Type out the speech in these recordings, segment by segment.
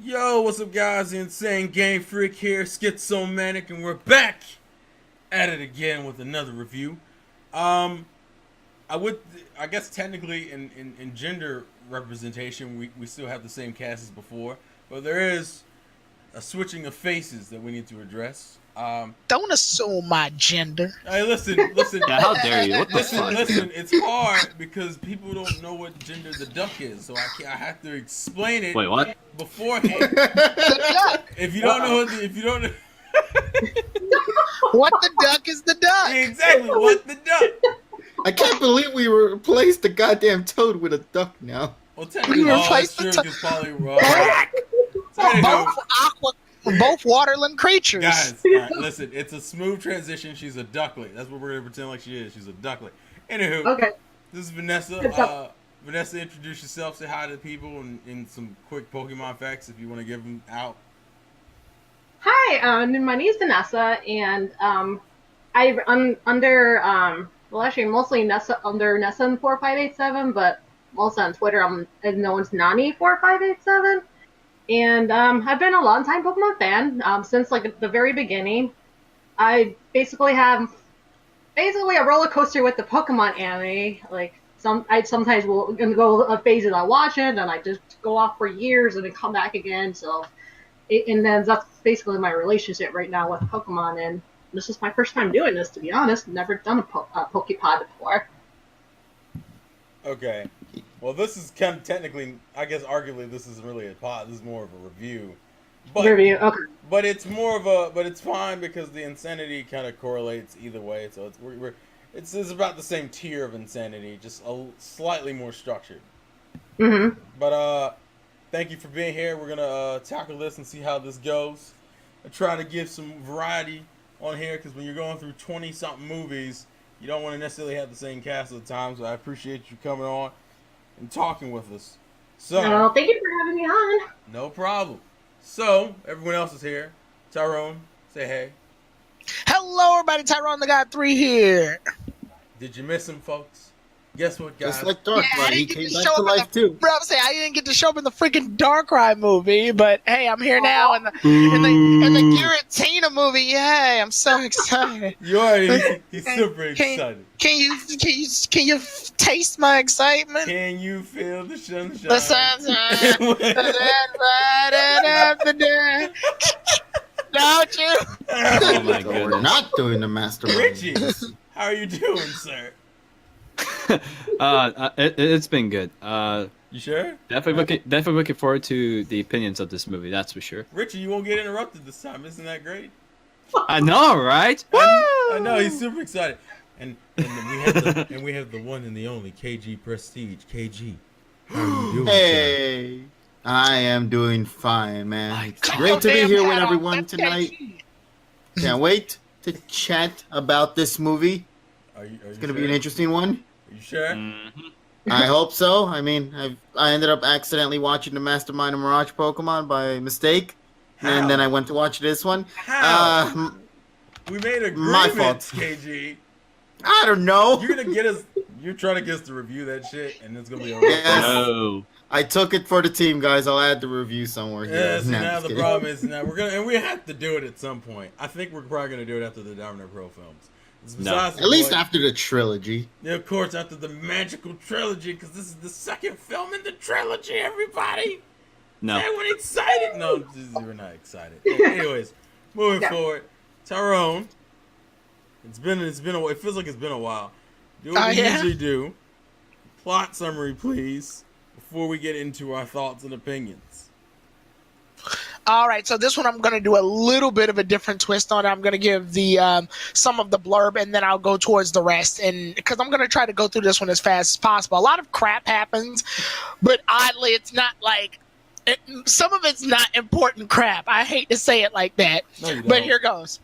Yo, what's up, guys? The Insane Game Freak here, Schizomanic, and we're back at it again with another review. Um, I guess technically in gender representation, we still have the same cast as before, but there is a switching of faces that we need to address. Don't assume my gender. Hey, listen. Yeah, how dare you? What the fuck? Listen. It's hard because people don't know what gender the duck is, so I have to explain it. Wait, what? Beforehand. The duck. If you don't know, What the duck is the duck? exactly what the duck. I can't believe we replaced the goddamn toad with a duck now. Well, technically, We that's replaced true the because probably so anywho, both waterland creatures. guys, all right, listen. It's a smooth transition. She's a duckling. That's what we're gonna pretend like she is. She's a duckling. Anywho, Okay. this is Vanessa. Vanessa, introduce yourself. Say hi to the people and some quick Pokemon facts if you want to give them out. Hi, my name is Vanessa, and actually mostly Nessa under Nessa4587, but also on Twitter I'm known as Nani4587, and I've been a long time Pokemon fan since like the very beginning. I basically have a roller coaster with the Pokemon anime. Like I sometimes will go a phases I watch it, and I just go off for years and then come back again. So. And then that's basically my relationship right now with Pokemon, and this is my first time doing this, to be honest. Never done a Pokepod before. Okay. Well, this is kind of technically, I guess, arguably, this isn't really a pod. This is more of a review. But, Review, okay. But it's more of a, but it's fine because the insanity kind of correlates either way. So it's about the same tier of insanity, just slightly more structured. Mm-hmm. But thank you for being here. We're gonna tackle this and see how this goes. I try to give some variety on here because when you're going through 20-something movies, you don't want to necessarily have the same cast at the time. So I appreciate you coming on and talking with us. So, Well, thank you for having me on. no problem. So, everyone else is here. Tyrone, say hey. Hello, everybody. Tyrone the God 3 here. Did you miss him, folks? Guess what, guys? Just like Darkrai, he came back to up in life too. Bro, I'm saying I didn't get to show up in the freaking Darkrai movie, but hey, I'm here now in the Giratina movie. Yay! I'm so excited. You already, he's super excited. Can you taste my excitement? Can you feel the sunshine? The sunshine. Right after that. Don't you? Oh my So we're goodness. not doing the mastermind. Richie, how are you doing, sir? It's been good. You sure? Definitely looking forward to the opinions of this movie. That's for sure. Richie, you won't get interrupted this time. Isn't that great? I know, right? I know, he's super excited. And we have the one and the only KG Prestige. KG, how are you doing, sir? Hey, I am doing fine, man. It's great to be Damn here with hat on. everyone tonight. Can't wait to chat about this movie. Are you It's gonna be an interesting one. Are you sure? I hope so. I mean, I ended up accidentally watching the Mastermind and Mirage Pokemon by mistake, How? and then I went to watch this one. How? We made my agreements, fault. KG. I don't know. You're gonna get us. You're trying to get us to review that shit, and it's gonna be a Yes. No. I took it for the team, guys. I'll add the review somewhere here. Yeah, so Nah, now just the kidding. problem is now we have to do it at some point. I think we're probably gonna do it after the Diamond Pro films. It's besides the At least point- after the trilogy. Yeah, of course, after the magical trilogy, because this is the second film in the trilogy. Everybody, No. everyone excited? No, we're not excited. Anyways, moving forward, Tyrone. It feels like it's been a while. Do what we usually do. Plot summary, please, before we get into our thoughts and opinions. All right, so this one I'm going to do a little bit of a different twist on it. I'm going to give the some of the blurb, and then I'll go towards the rest. And because I'm going to try to go through this one as fast as possible. A lot of crap happens, but oddly, it's not like some of it's not important crap. I hate to say it like that, No, you but don't. here goes.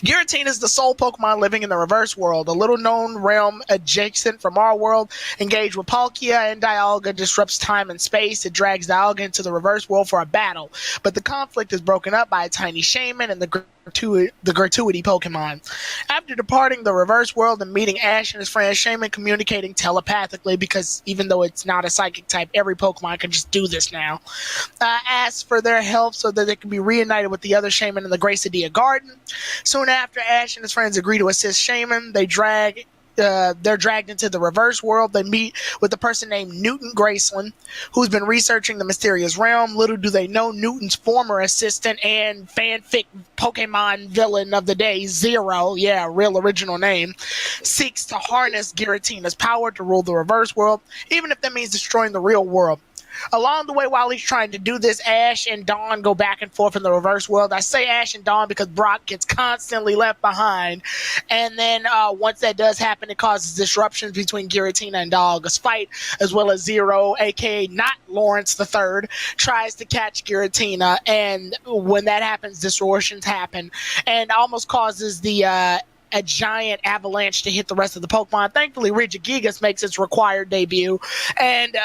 Giratina is the sole Pokemon living in the reverse world, a little-known realm adjacent from our world. Engaged with Palkia and Dialga disrupts time and space. It drags Dialga into the reverse world for a battle, but the conflict is broken up by a tiny shaman and the the gratuity Pokemon. After departing the reverse world and meeting Ash and his friend Shaman communicating telepathically, because even though it's not a psychic type, every Pokemon can just do this now, asks for their help so that they can be reunited with the other Shaman in the Gracidea Garden. Soon after, Ash and his friends agree to assist Shaman. They're dragged into the reverse world. They meet with a person named Newton Graceland, who's been researching the mysterious realm. Little do they know, Newton's former assistant and fanfic Pokemon villain of the day, Zero, yeah, real original name, seeks to harness Giratina's power to rule the reverse world, even if that means destroying the real world. Along the way, while he's trying to do this, Ash and Dawn go back and forth in the reverse world. I say Ash and Dawn because Brock gets constantly left behind. And then once that does happen, it causes disruptions between Giratina and Dialga's fight, as well as Zero, a.k.a. not Lawrence III, tries to catch Giratina. And when that happens, distortions happen and almost causes a giant avalanche to hit the rest of the Pokemon. Thankfully, Regigigas makes its required debut and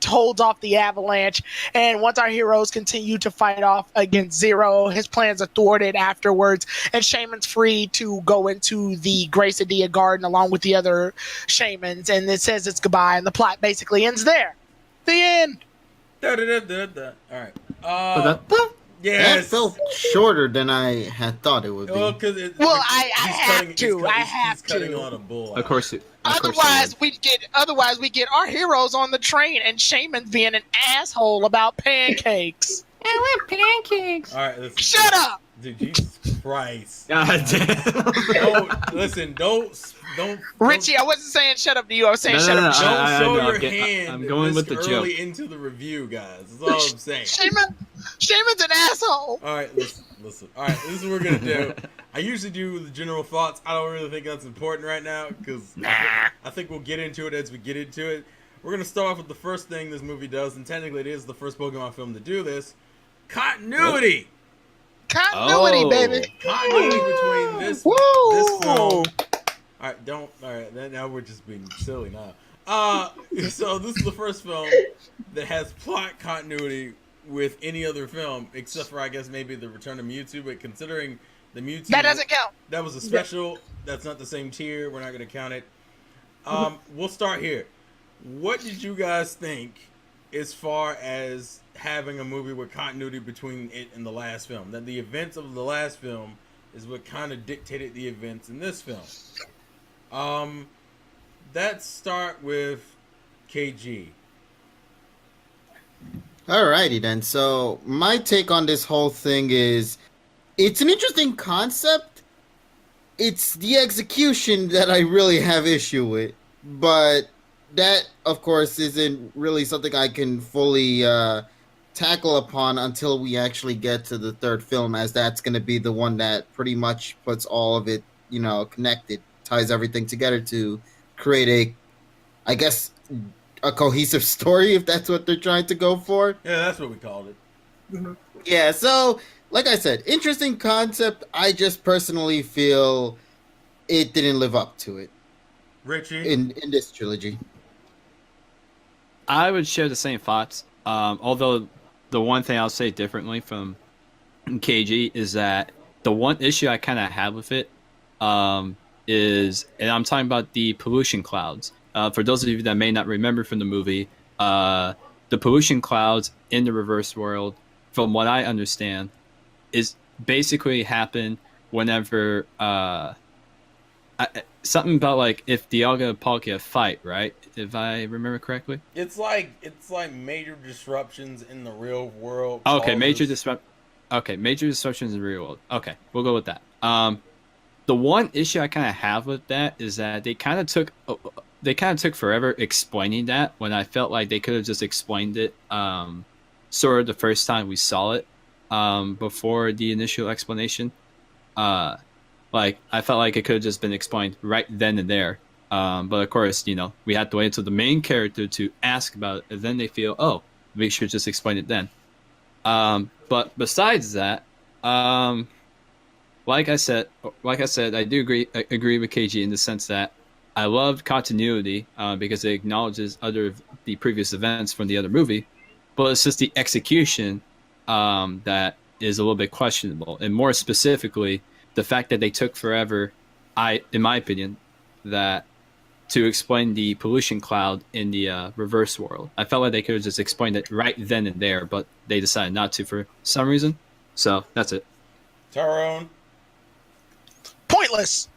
holds off the avalanche. And once our heroes continue to fight off against Zero, his plans are thwarted afterwards, and Shaman's free to go into the Gracidea Garden along with the other Shamans, and it says it's goodbye, and the plot basically ends there. The end. All right. That felt shorter than I had thought it would be. Well, because I have to. He's cutting on a bull. Of course. Otherwise, we get our heroes on the train, and Shaman's being an asshole about pancakes. I want pancakes. All right, listen. Shut up, dude. Jesus Christ. God damn. Don't. Richie. I wasn't saying shut up to you. I was saying shut up. Don't I show know, your hand. I'm going with the joke. Early into the review, guys. That's all I'm saying. Shaman's an asshole. All right, listen. All right, this is what we're gonna do. I usually do the general thoughts. I don't really think that's important right now because I think we'll get into it as we get into it. We're gonna start off with the first thing this movie does, and technically it is the first Pokemon film to do this. Continuity. Baby. Continuity between this film. All right, now we're just being silly now. So this is the first film that has plot continuity with any other film, except for I guess maybe the Return of Mewtwo. But considering the Mewtwo, that doesn't count. That was a special. That's not the same tier. We're not going to count it. We'll start here. What did you guys think as far as having a movie with continuity between it and the last film? That the events of the last film is what kind of dictated the events in this film. Let's start with KG. Alrighty then. So my take on this whole thing is, it's an interesting concept. It's the execution that I really have issue with, but that, of course, isn't really something I can fully tackle upon until we actually get to the third film, as that's going to be the one that pretty much puts all of it, connected, ties everything together to create a cohesive story, if that's what they're trying to go for. Yeah, that's what we called it. Mm-hmm. Yeah, so, like I said, interesting concept. I just personally feel it didn't live up to it. Richie? In this trilogy. I would share the same thoughts. Although the one thing I'll say differently from KG is that the one issue I kind of have with it is, and I'm talking about the pollution clouds. For those of you that may not remember from the movie, the pollution clouds in the reverse world, from what I understand, is basically happen whenever something about like if Dialga and Palkia fight, right? If I remember correctly. It's like major disruptions in the real world. Okay, major disruptions in the real world. Okay, we'll go with that. The one issue I kind of have with that is that they kind of took forever explaining that, when I felt like they could have just explained it sort of the first time we saw it before the initial explanation. Like, I felt like it could have just been explained right then and there. But of course, we had to wait until the main character to ask about it, and then they feel, oh, we should just explain it then. But besides that, like I said, I do agree with KG in the sense that I loved continuity because it acknowledges the previous events from the other movie, but it's just the execution that is a little bit questionable, and more specifically, the fact that they took forever, in my opinion, that to explain the pollution cloud in the reverse world. I felt like they could have just explained it right then and there, but they decided not to for some reason. So that's it. Tyrone. Pointless.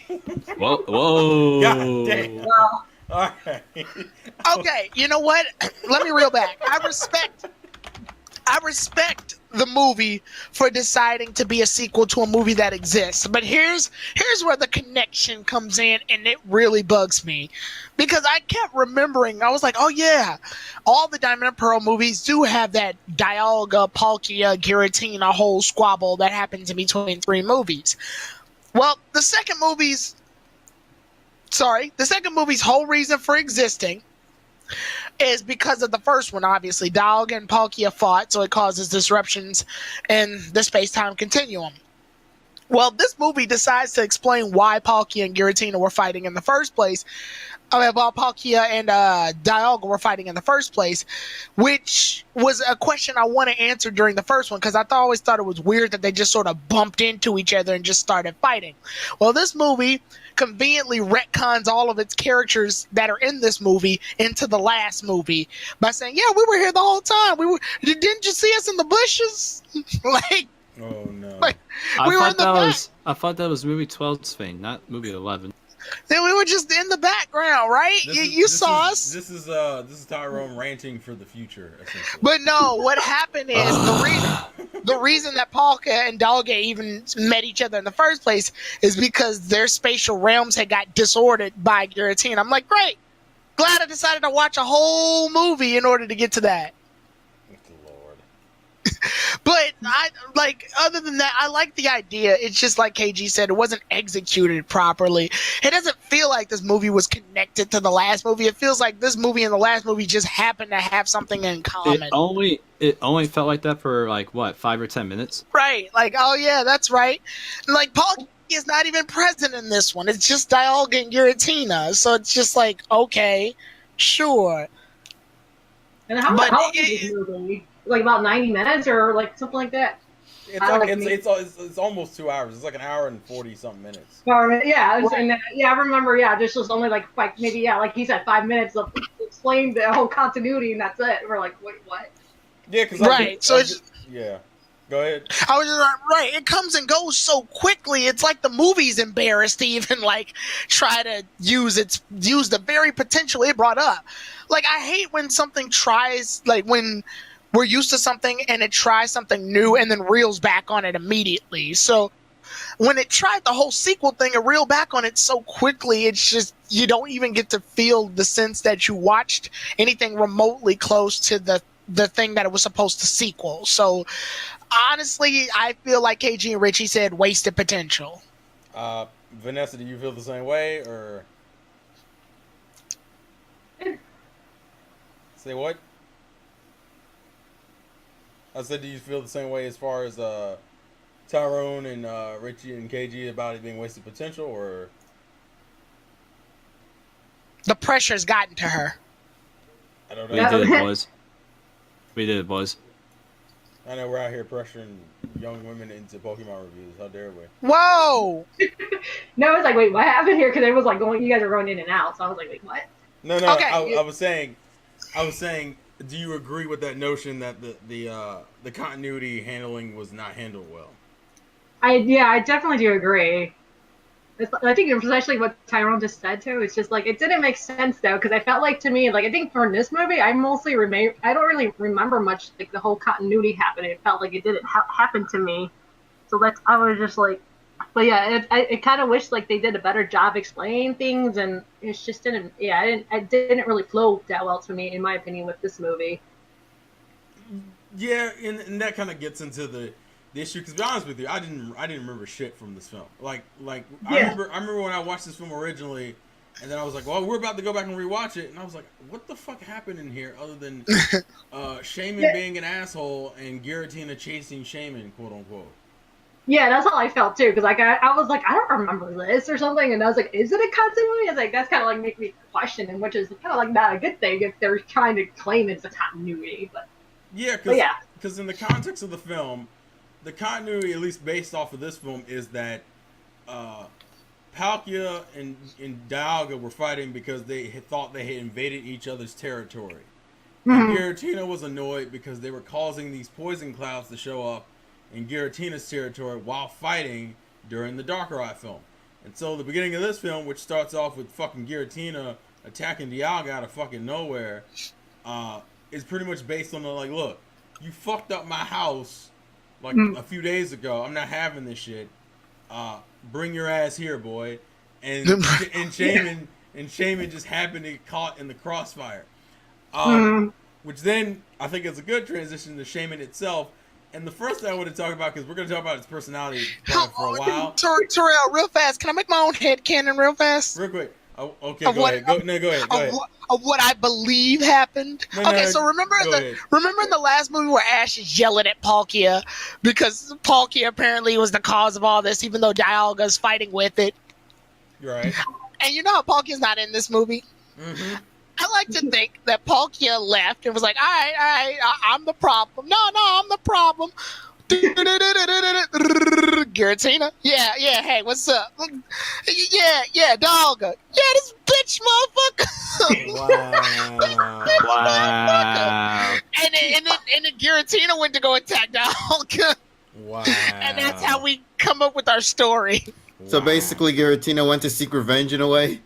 Whoa. God damn. Well, All right. Okay, you know what? Let me reel back. I respect the movie for deciding to be a sequel to a movie that exists. But here's where the connection comes in, and it really bugs me. Because I kept remembering, I was like, oh yeah, all the Diamond and Pearl movies do have that Dialga, Palkia, Giratina whole squabble that happens in between 3 movies. Well, the second movie's whole reason for existing is because of the first one, obviously. Dialga and Palkia fought, so it causes disruptions in the space-time continuum. Well, this movie decides to explain why Palkia and Giratina were fighting in the first place. While Palkia and Dialga were fighting in the first place, which was a question I want to answer during the first one, because I always thought it was weird that they just sort of bumped into each other and just started fighting. Well, this movie conveniently retcons all of its characters that are in this movie into the last movie by saying, yeah, we were here the whole time. Didn't you see us in the bushes? Oh no. We were in the back. I thought that was movie 12's thing, not movie 11. Then we were just in the background, right? You saw us. This is Tyrone ranting for the future, essentially. But no, what happened is the reason that Palkia and Dialga even met each other in the first place is because their spatial realms had got disordered by Giratina. I'm like, great. Glad I decided to watch a whole movie in order to get to that. But other than that, I like the idea. It's just like KG said, it wasn't executed properly. It doesn't feel like this movie was connected to the last movie. It feels like this movie and the last movie just happened to have something in common. It only felt like that for 5 or 10 minutes. Right. Oh yeah, that's right. Palkia is not even present in this one. It's just Dialga and Giratina. So it's just okay, sure. and how long is this movie? About 90 minutes or something like that. It's almost 2 hours. It's an hour and 40 something minutes. Yeah, I remember. Yeah, this was only maybe like he said 5 minutes of explain the whole continuity, and that's it. We're like, wait, what? Yeah, because yeah. Go ahead. I was just right. It comes and goes so quickly. It's like the movie's embarrassed to even try to use the very potential it brought up. I hate when something tries when we're used to something and it tries something new and then reels back on it immediately. So when it tried the whole sequel thing and reeled back on it so quickly, it's just you don't even get to feel the sense that you watched anything remotely close to the thing that it was supposed to sequel. So honestly, I feel like KG and Richie said wasted potential. Vanessa, do you feel the same way or say what? I said, do you feel the same way as far as Tyrone and Richie and KG about it being wasted potential, or the pressure's gotten to her? I don't We know. did it, boys. I know we're out here pressuring young women into Pokemon reviews. How dare we? Whoa! No, it's wait, what happened here? Because it was you guys are going in and out. So I was wait, what? No. Okay. I was saying. Do you agree with that notion that the continuity handling was not handled well? I definitely do agree. I think especially what Tyrone just said too. It's just it didn't make sense though, because I felt to me I think for this movie I mostly I don't really remember much the whole continuity happening. It felt it didn't happen to me, so I was just but yeah, I kind of wish they did a better job explaining things, and it just didn't. Yeah, it didn't really flow that well to me, in my opinion, with this movie. Yeah, and that kind of gets into the issue. Because to be honest with you, I didn't remember shit from this film. I remember when I watched this film originally, and then I was like, well, we're about to go back and rewatch it, and I was like, what the fuck happened in here other than Shaman being an asshole and Giratina chasing Shaman, quote unquote. Yeah, that's how I felt too, because I was I don't remember this or something, and I was is it a continuity? I was that's kind of make me question, and which is kind of not a good thing if they're trying to claim it's a continuity. But yeah, because in the context of the film, the continuity, at least based off of this film, is that Palkia and Dialga were fighting because they had thought they had invaded each other's territory. And Giratina was annoyed because they were causing these poison clouds to show up in Giratina's territory while fighting during the Darkrai film. And so the beginning of this film, which starts off with fucking Giratina attacking Dialga out of fucking nowhere, is pretty much based on the, like, look, you fucked up my house like a few days ago. I'm not having this shit. Bring your ass here, boy. And Shaman just happened to get caught in the crossfire. Which then I think is a good transition to Shaman itself. And the first thing I want to talk about, because we're going to talk about his personality for a while. Terrell, real fast. Can I make my own headcanon real fast? Real quick. Oh, okay, go ahead. Go ahead. Of what I believe happened. So remember in the last movie where Ash is yelling at Palkia because Palkia apparently was the cause of all this, even though Dialga's fighting with it. You're right. And you know how Palkia's not in this movie? Mm-hmm. I like to think that Palkia left and was like, all right, I'm the problem. No, I'm the problem. Giratina? Yeah, hey, what's up? Yeah, Dialga. Yeah, this bitch motherfucker. Wow. And then Giratina went to go attack Dialga. Wow. And that's how we come up with our story. So basically, Giratina went to seek revenge in a way.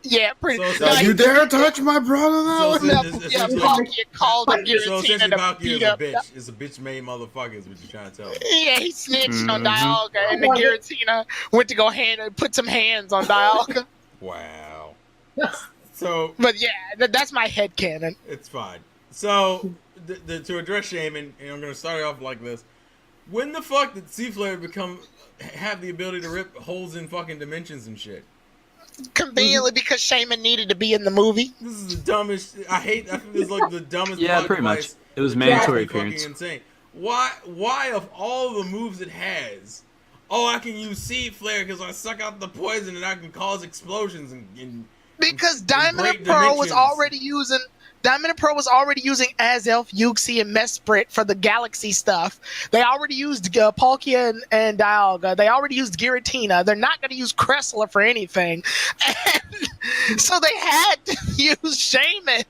Yeah, pretty. So you dare touch my brother now? Palkia called him Giratina to Palkia beat is a up. bitch. It's a bitch-made motherfucker is what you're trying to tell me. Yeah, he snitched on Dialga, and then Giratina went to go put some hands on Dialga. Wow. So, but yeah, that's my headcanon. It's fine. So, to address Shaman, and I'm going to start it off like this. When the fuck did C-Flare have the ability to rip holes in fucking dimensions and shit? Conveniently, because Shaman needed to be in the movie. This is the dumbest. I think this is like the dumbest. Yeah, pretty much. It was mandatory appearance. Fucking insane. Why of all the moves it has, I can use Seed Flare because I suck out the poison and I can cause explosions and because Diamond and Pearl was already using Azelf, Uxie, and Mesprit for the Galaxy stuff. They already used Palkia and Dialga. They already used Giratina. They're not going to use Cressler for anything. And so they had to use Shaman.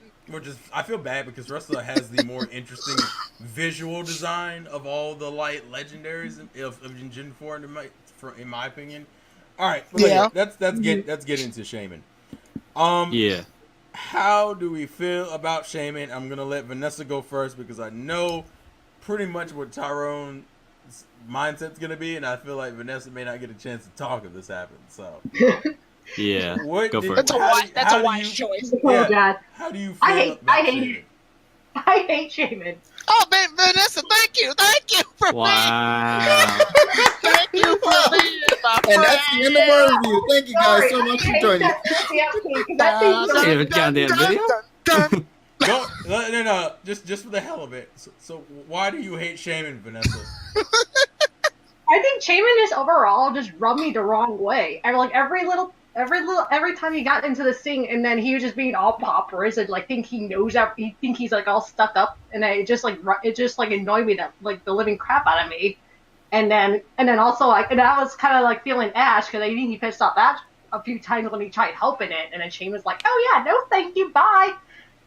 I feel bad because Cressler has the more interesting visual design of all the light legendaries of Gen 4 in my opinion. All right, let's get into Shaman. Yeah. How do we feel about Shaman? I'm going to let Vanessa go first because I know pretty much what Tyrone's mindset's going to be, and I feel like Vanessa may not get a chance to talk if this happens. So, yeah, go for it. That's a wise choice. Oh, God. How do you feel I hate it. I hate Shaman. Oh, man, Vanessa, thank you for wow. Thank you for being my friend. And that's the end of our review. Thank you guys so much for joining. No. Just for the hell of it. So why do you hate Shaman, Vanessa? I think Shaman just overall just rubbed me the wrong way. I like every time he got into this thing, and then he was just being all poppers and like think he knows that he think he's like all stuck up, and it just annoyed me that like the living crap out of me. And then also like, and I was kind of like feeling Ash because I think he pissed off Ash a few times when he tried helping it, and then Shaman was like, oh yeah, no thank you, bye.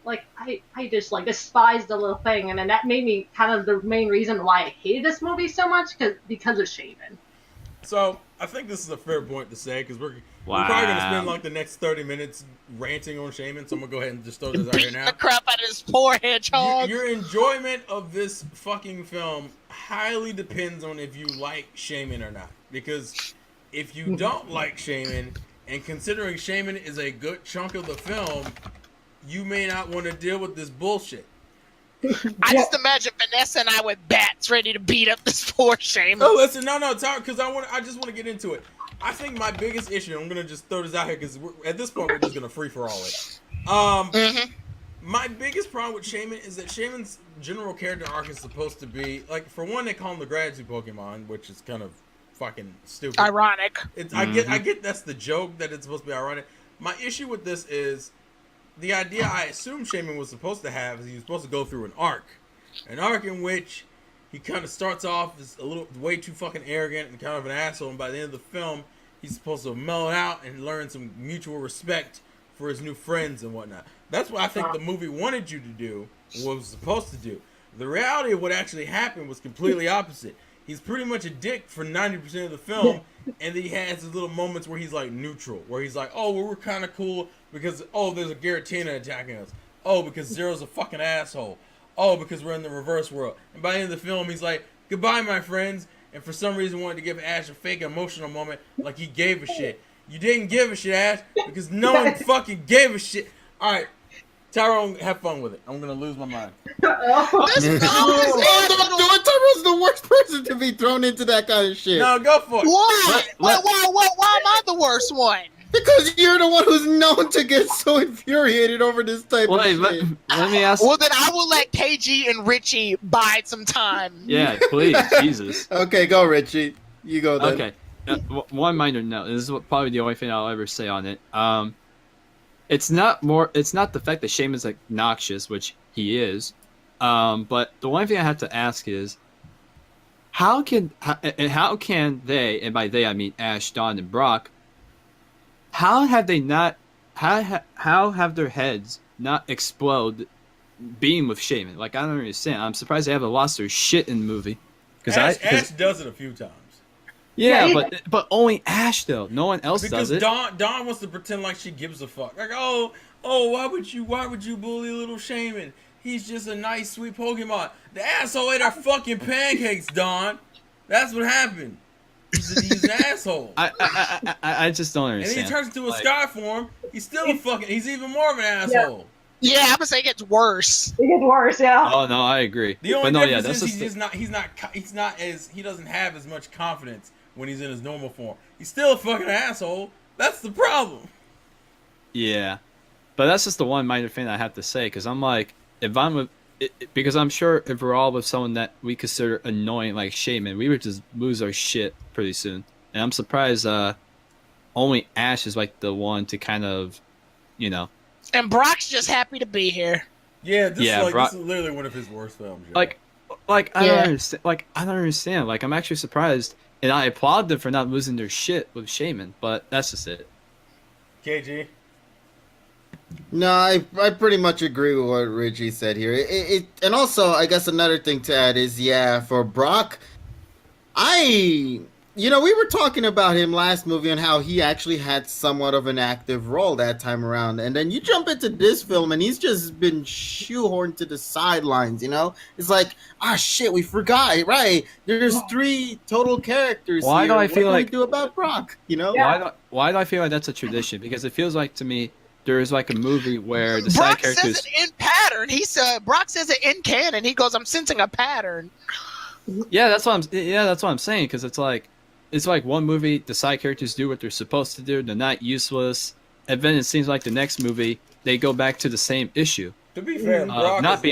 Like I just like despised the little thing, and then that made me kind of the main reason why I hated this movie so much because of Shaman. So I think this is a fair point to say because we're probably gonna spend like the next 30 minutes ranting on Shaman. So I'm gonna go ahead and just throw this out here now. The crap out of his poor hedgehog. Your enjoyment of this fucking film highly depends on if you like Shaman or not. Because if you don't like Shaman, and considering Shaman is a good chunk of the film, you may not want to deal with this bullshit. I just imagine Vanessa and I with bats ready to beat up this poor Shaman. Oh, listen, no, because I just want to get into it. I think my biggest issue, I'm gonna just throw this out here because at this point we're just gonna free for all it. My biggest problem with Shaman is that Shaman's general character arc is supposed to be like, for one, they call him the gratitude Pokemon, which is kind of fucking stupid. Ironic. I get that's the joke that it's supposed to be ironic. My issue with this is the idea I assume Shaman was supposed to have is he was supposed to go through an arc in which he kind of starts off as a little way too fucking arrogant and kind of an asshole, and by the end of the film, he's supposed to mellow out and learn some mutual respect for his new friends and whatnot. That's what I think the movie wanted you to do, what was supposed to do. The reality of what actually happened was completely opposite. He's pretty much a dick for 90% of the film, and then he has his little moments where he's like neutral, where he's like, oh, well, we're kind of cool because, oh, there's a Giratina attacking us. Oh, because Zero's a fucking asshole. Oh, because we're in the reverse world. And by the end of the film, he's like, goodbye, my friends. And for some reason wanted to give Ash a fake emotional moment like he gave a shit. You didn't give a shit, Ash, because no one fucking gave a shit. All right, Tyrone, have fun with it. I'm going to lose my mind. Don't do it. Tyrone's the worst person to be thrown into that kind of shit. No, go for it. Why? Why am I the worst one? Because you're the one who's known to get so infuriated over this type of shit. Let me ask. Well, then I will let KG and Richie bide some time. Yeah, please, Jesus. Okay, go, Richie. You go then. Okay. One minor note. This is probably the only thing I'll ever say on it. It's not the fact that Shaman's obnoxious, which he is. But the one thing I have to ask is, how can they, and by they I mean Ash, Dawn, and Brock, how have their heads not explode being with Shaman? Like, I don't understand. I'm surprised they haven't lost their shit in the movie. Ash does it a few times. Yeah, but only Ash though. No one else does it. Dawn wants to pretend like she gives a fuck. Like, oh, why would you bully little Shaman? He's just a nice, sweet Pokemon. The asshole ate our fucking pancakes, Dawn. That's what happened. He's an asshole. I just don't understand. And then he turns into a sky form. He's even more of an asshole. Yeah, I'm gonna say it gets worse. It gets worse, yeah. Oh no, I agree. The only difference is he doesn't have as much confidence when he's in his normal form. He's still a fucking asshole. That's the problem. Yeah, but that's just the one minor thing I have to say, because I'm like, because I'm sure if we're all with someone that we consider annoying like Shaman, we would just lose our shit pretty soon. And I'm surprised only Ash is like the one to kind of, And Brock's just happy to be here. Yeah, this is literally one of his worst films. Yeah. I don't understand. I don't understand. I'm actually surprised, and I applaud them for not losing their shit with Shaman. But that's just it. KG. No, I pretty much agree with what Richie said here. And also, I guess another thing to add is, for Brock, we were talking about him last movie and how he actually had somewhat of an active role that time around. And then you jump into this film and he's just been shoehorned to the sidelines, It's like, shit, we forgot, right? There's 3 total characters Why here. do I feel what like... do we do about Brock, Why do I feel like that's a tradition? Because it feels like to me, there is like a movie where the side characters... Brock says it in pattern. Brock says it in canon. He goes, I'm sensing a pattern. Yeah, that's what I'm saying, because it's like one movie, the side characters do what they're supposed to do, they're not useless, and then it seems like the next movie, they go back to the same issue. To be fair, Brock not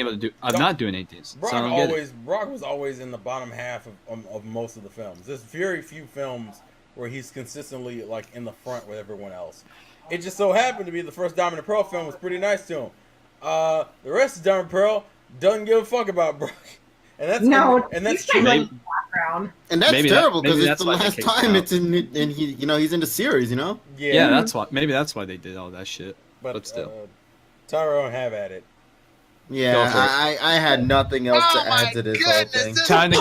doing anything. Brock was always in the bottom half of most of the films. There's very few films where he's consistently in the front with everyone else. It just so happened to be the first Diamond and Pearl film was pretty nice to him. The rest of Diamond and Pearl doesn't give a fuck about Brock. And that's true. Background. And that's terrible because it's the last time it's in, and he's in the series, Yeah, that's why. Maybe that's why they did all that shit. But still, Tyrone, have at it. Yeah, I had nothing else to add to this whole thing. Time to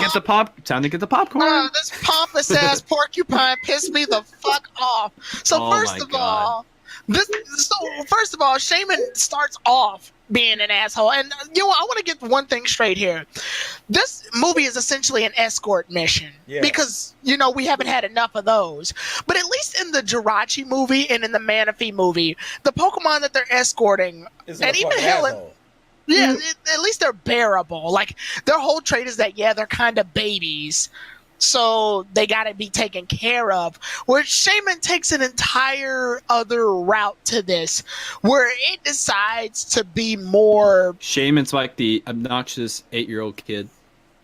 get the popcorn. This pompous ass porcupine pissed me the fuck off. So first of all, Shaman starts off being an asshole, and I want to get one thing straight here. This movie is essentially an escort mission because we haven't had enough of those. But at least in the Jirachi movie and in the Manaphy movie, the Pokemon that they're escorting, and even Helen. Yeah, at least they're bearable. Their whole trait is that, they're kind of babies. So they got to be taken care of. Where Shaman takes an entire other route to this, where it decides to be more... Shaman's like the obnoxious 8-year-old kid.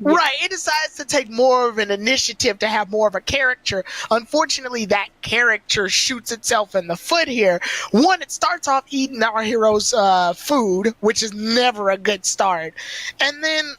Right, it decides to take more of an initiative to have more of a character. Unfortunately, that character shoots itself in the foot here. One, it starts off eating our hero's food, which is never a good start. And then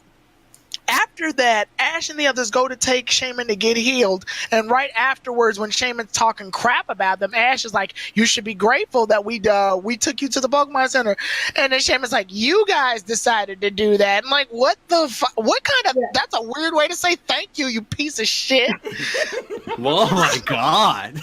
after that, Ash Ash and the others go to take Shaman to get healed, and right afterwards, when Shaman's talking crap about them, Ash is like, "You should be grateful that we took you to the Pokemon Center," and then Shaman's like, "You guys decided to do that." I'm like, "What the fuck? What kind of? That's a weird way to say thank you, you piece of shit." Oh my god.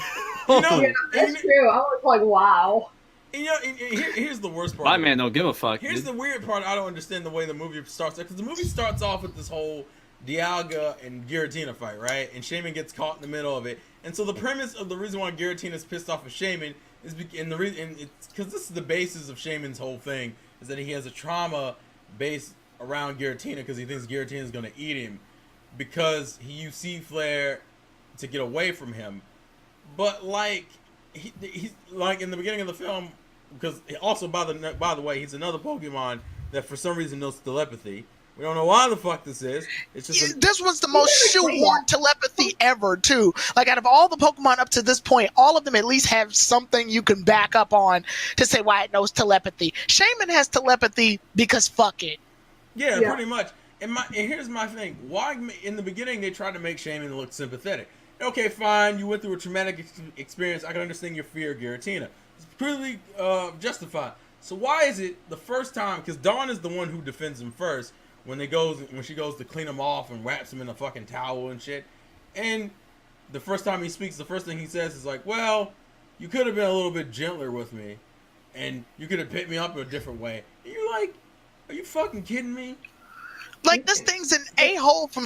You know, Yeah, that's true. I was like, wow. and, you know, and here's the worst part. My man don't give a fuck. Here's the weird part. I don't understand the way the movie starts, because the movie starts off with this whole Dialga and Giratina fight, right? And Shaman gets caught in the middle of it. And so the premise of the reason why Giratina's pissed off at Shaman is it's because this is the basis of Shaman's whole thing, is that he has a trauma based around Giratina because he thinks Giratina's going to eat him because he used Sea Flare to get away from him. But like he's like in the beginning of the film, because also by the way, he's another Pokemon that for some reason knows telepathy. We don't know why the fuck this is. It's just this was the most shoehorned telepathy ever, too. Like, out of all the Pokemon up to this point, all of them at least have something you can back up on to say why it knows telepathy. Shaman has telepathy because fuck it. Yeah, pretty much. And here's my thing. Why in the beginning they tried to make Shaman look sympathetic? Okay, fine. You went through a traumatic experience. I can understand your fear of Giratina. It's clearly justified. So why is it the first time? Because Dawn is the one who defends him first when she goes to clean him off and wraps him in a fucking towel and shit. And the first time he speaks, the first thing he says is like, "Well, you could have been a little bit gentler with me, and you could have picked me up in a different way." And you're like, "Are you fucking kidding me?" Like, this thing's an a-hole from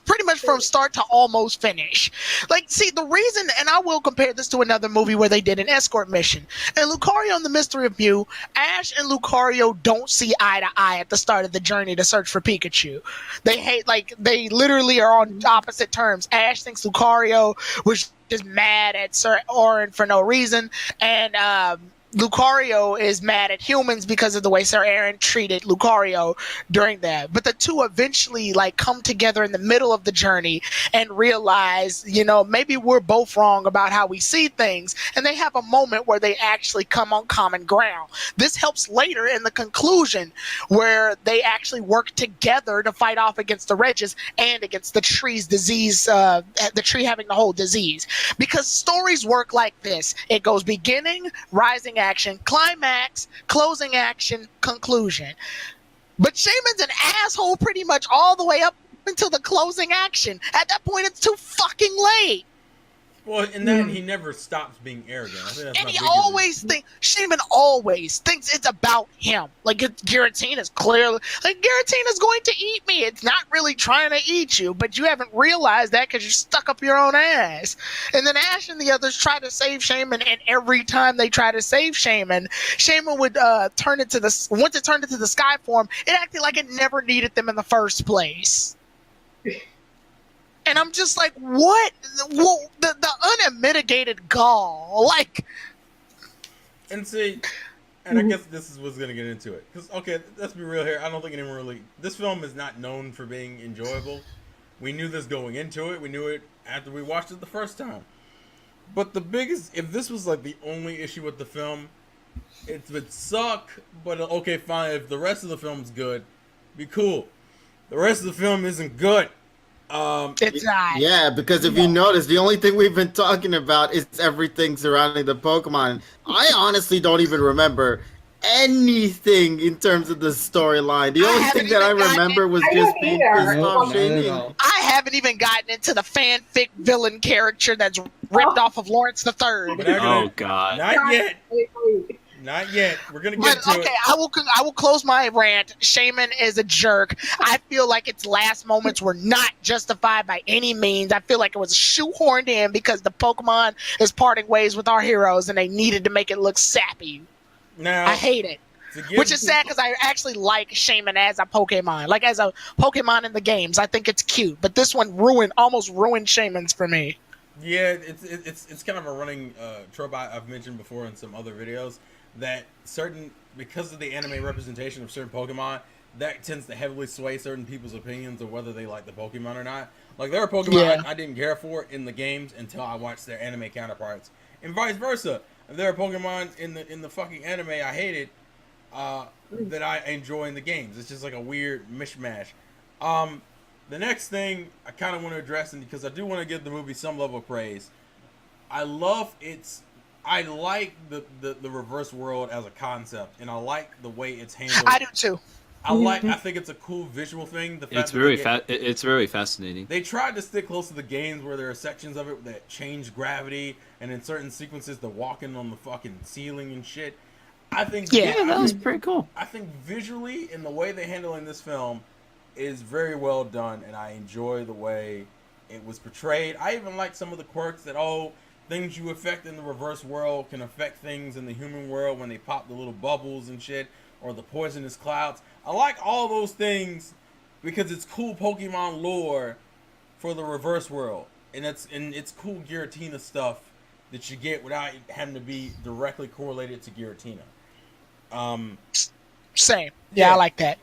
pretty much from start to almost finish. Like, see, the reason, and I will compare this to another movie where they did an escort mission. In Lucario and the Mystery of Mew, Ash and Lucario don't see eye to eye at the start of the journey to search for Pikachu. They literally are on opposite terms. Ash thinks Lucario was just mad at Sir Auron for no reason, and Lucario is mad at humans because of the way Sir Aaron treated Lucario during that. But the two eventually come together in the middle of the journey and realize, maybe we're both wrong about how we see things. And they have a moment where they actually come on common ground. This helps later in the conclusion where they actually work together to fight off against the Regis and against the tree's disease, the tree having the whole disease. Because stories work like this. It goes beginning, rising action, climax, closing action, conclusion. But Shaman's an asshole pretty much all the way up until the closing action. At that point, it's too fucking late. Well, and then he never stops being arrogant. I think that's And he always thinks, Shaman always thinks it's about him. Like, Giratina's clearly, Giratina's going to eat me. It's not really trying to eat you, but you haven't realized that because you're stuck up your own ass. And then Ash and the others try to save Shaman, and every time they try to save Shaman, Shaman would once it turned into the sky form, it acted like it never needed them in the first place. And I'm just like, what? Well, the unmitigated gall. And see, and I guess this is what's going to get into it. Because, okay, let's be real here. I don't think anyone really... This film is not known for being enjoyable. We knew this going into it. We knew it after we watched it the first time. But the biggest... If this was, the only issue with the film, it would suck. But, okay, fine. If the rest of the film's good, be cool. The rest of the film isn't good. It's not. Yeah, because if you notice, the only thing we've been talking about is everything surrounding the Pokemon. I honestly don't even remember anything in terms of the storyline. The only thing that I remember was just being pissed off Shady. I haven't even gotten into the fanfic villain character that's ripped off of Lawrence the Third. Oh God! Not yet. Not yet. We're gonna get to it. I will close my rant. Shaman is a jerk. I feel like its last moments were not justified by any means. I feel like it was shoehorned in because the Pokemon is parting ways with our heroes and they needed to make it look sappy. Now, I hate it. Which is sad because I actually like Shaman as a Pokemon. Like, as a Pokemon in the games, I think it's cute. But this one almost ruined Shaman's for me. Yeah, it's kind of a running trope I've mentioned before in some other videos. That because of the anime representation of certain Pokemon, that tends to heavily sway certain people's opinions of whether they like the Pokemon or not. Like, there are Pokemon I didn't care for in the games until I watched their anime counterparts, and vice versa. And there are Pokemon in the fucking anime I hated that I enjoy in the games. It's just like a weird mishmash. the next thing I kind of want to address, and because I do want to give the movie some level of praise, I like the reverse world as a concept, and I like the way it's handled. I do too. I think it's a cool visual thing. The fact It's very fascinating. They tried to stick close to the games where there are sections of it that change gravity, and in certain sequences they're walking on the fucking ceiling and shit. I think that was pretty cool. I think visually, in the way they handle in this film, is very well done, and I enjoy the way it was portrayed. I even like some of the quirks that things you affect in the reverse world can affect things in the human world when they pop the little bubbles and shit, or the poisonous clouds. I like all those things because it's cool Pokemon lore for the reverse world, and it's cool Giratina stuff that you get without having to be directly correlated to Giratina. Same. Yeah, I like that.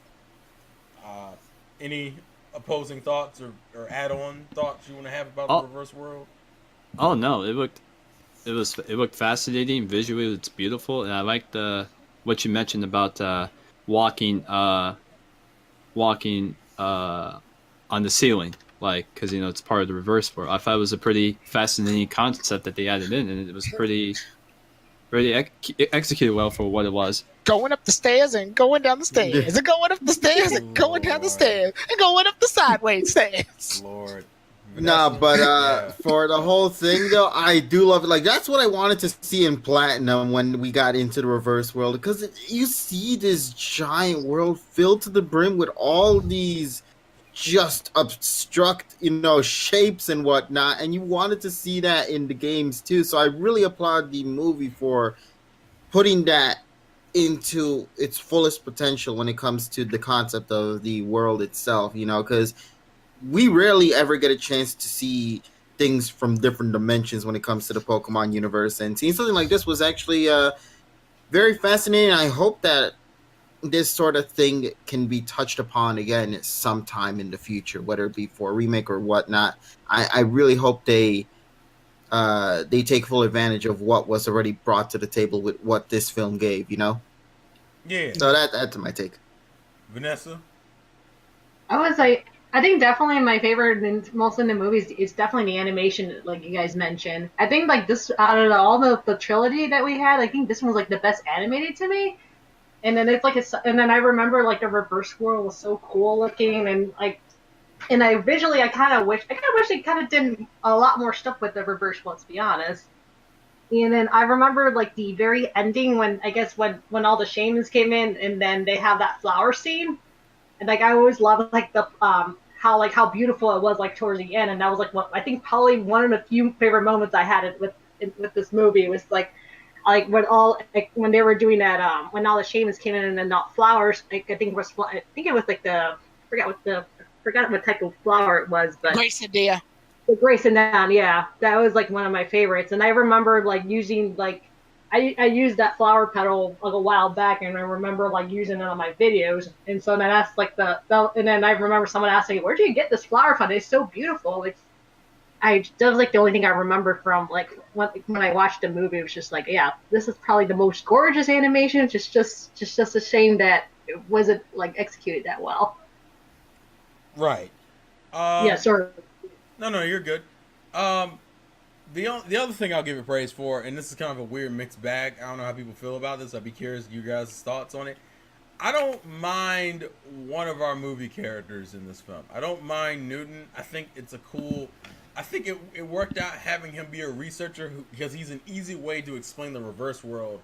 Any opposing thoughts or add-on thoughts you want to have about the reverse world? Oh no, it looked fascinating. Visually, it's beautiful, and I like what you mentioned about walking on the ceiling, like, because it's part of the reverse world. I thought it was a pretty fascinating concept that they added in, and it was pretty executed well for what it was. Going up the stairs and going down the stairs, and going up the stairs and going down the stairs, and going up the sideways stairs. Lord. Nah, but for the whole thing though, I do love it. Like, that's what I wanted to see in Platinum when we got into the reverse world, because you see this giant world filled to the brim with all these just obstruct, shapes and whatnot, and you wanted to see that in the games too. So I really applaud the movie for putting that into its fullest potential when it comes to the concept of the world itself, because we rarely ever get a chance to see things from different dimensions when it comes to the Pokemon universe, and seeing something like this was actually very fascinating. I hope that this sort of thing can be touched upon again sometime in the future, whether it be for a remake or whatnot. I really hope they take full advantage of what was already brought to the table with what this film gave, Yeah. So that's my take. Vanessa? I think definitely my favorite in most of the movies is definitely the animation, like you guys mentioned. I think like this, out of all the trilogy that we had, I think this one was like the best animated to me. And then and then I remember like the reverse world was so cool looking, and I kind of wish they kind of did a lot more stuff with the reverse world, to be honest. And then I remember like the very ending when when all the shamans came in, and then they have that flower scene, and like I always loved like the how beautiful it was like towards the end, and that was like I think probably one of the few favorite moments I had with this movie. It was like when they were doing that when all the shamans came in and then not flowers. I think it was like I forgot what type of flower it was, but Grace the Grace and Down, yeah, that was like one of my favorites. And I remember like using I used that flower petal like a while back, and I remember like using it on my videos. And so then that's like and then I remember someone asking me, "Where'd you get this flower from? It's so beautiful." That was like the only thing I remember from like when I watched the movie. It was just like, yeah, this is probably the most gorgeous animation. Just a shame that it wasn't like executed that well. Right. Yeah, sorry. No, you're good. The other thing I'll give it praise for, and this is kind of a weird mixed bag. I don't know how people feel about this. I'd be curious your guys' thoughts on it. I don't mind one of our movie characters in this film. I don't mind Newton. I think it's I think it worked out having him be a researcher because he's an easy way to explain the reverse world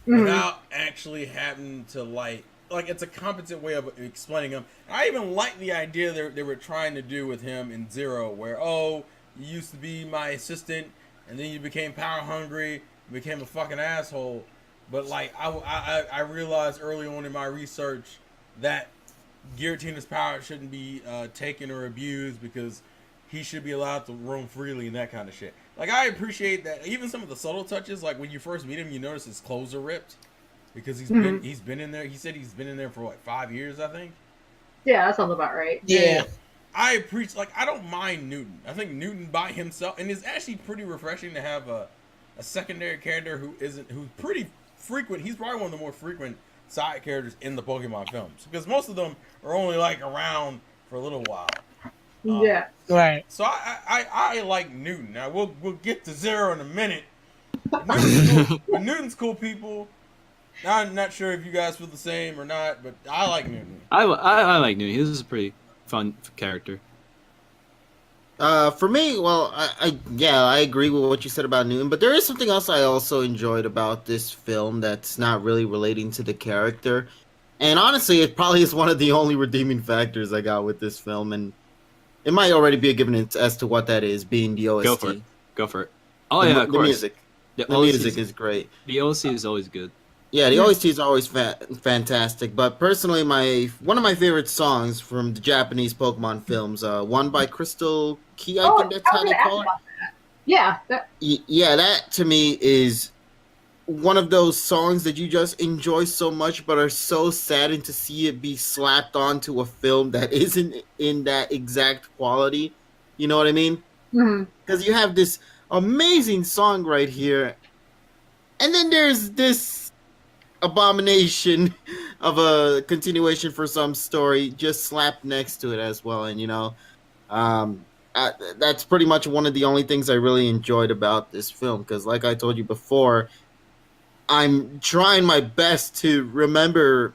without actually having to like it's a competent way of explaining him. I even like the idea they were trying to do with him in Zero, where you used to be my assistant, and then you became power hungry, became a fucking asshole. But like I realized early on in my research that Giratina's power shouldn't be taken or abused because he should be allowed to roam freely and that kind of shit. Like, I appreciate that. Even some of the subtle touches, like when you first meet him, you notice his clothes are ripped because he's been in there. He said he's been in there for like 5 years, I think. Yeah, that sounds about right. Yeah. I appreciate, like, I don't mind Newton. I think Newton by himself, and it's actually pretty refreshing to have a secondary character who's pretty frequent. He's probably one of the more frequent side characters in the Pokemon films because most of them are only like around for a little while. Yeah. Right. So I like Newton. Now we'll get to Zero in a minute. Newton's cool, but Newton's cool people. Now, I'm not sure if you guys feel the same or not, but I like Newton. I like Newton. He was a pretty fun character. For me, well, I agree with what you said about Newton, but there is something else I also enjoyed about this film that's not really relating to the character. And honestly, it probably is one of the only redeeming factors I got with this film, and it might already be a given as to what that is, being the OST. Go for it. Oh, the, yeah, of the course. music. The The music is great. The OC is always good. Yeah, the OST is always fantastic. But personally, one of my favorite songs from the Japanese Pokemon films, one by Crystal Key, I think that's how they call it. Yeah. Yeah, that to me is one of those songs that you just enjoy so much, but are so saddened to see it be slapped onto a film that isn't in that exact quality. You know what I mean? Because you have this amazing song right here, and then there's this abomination of a continuation for some story just slapped next to it as well. And that's pretty much one of the only things I really enjoyed about this film, because like I told you before, I'm trying my best to remember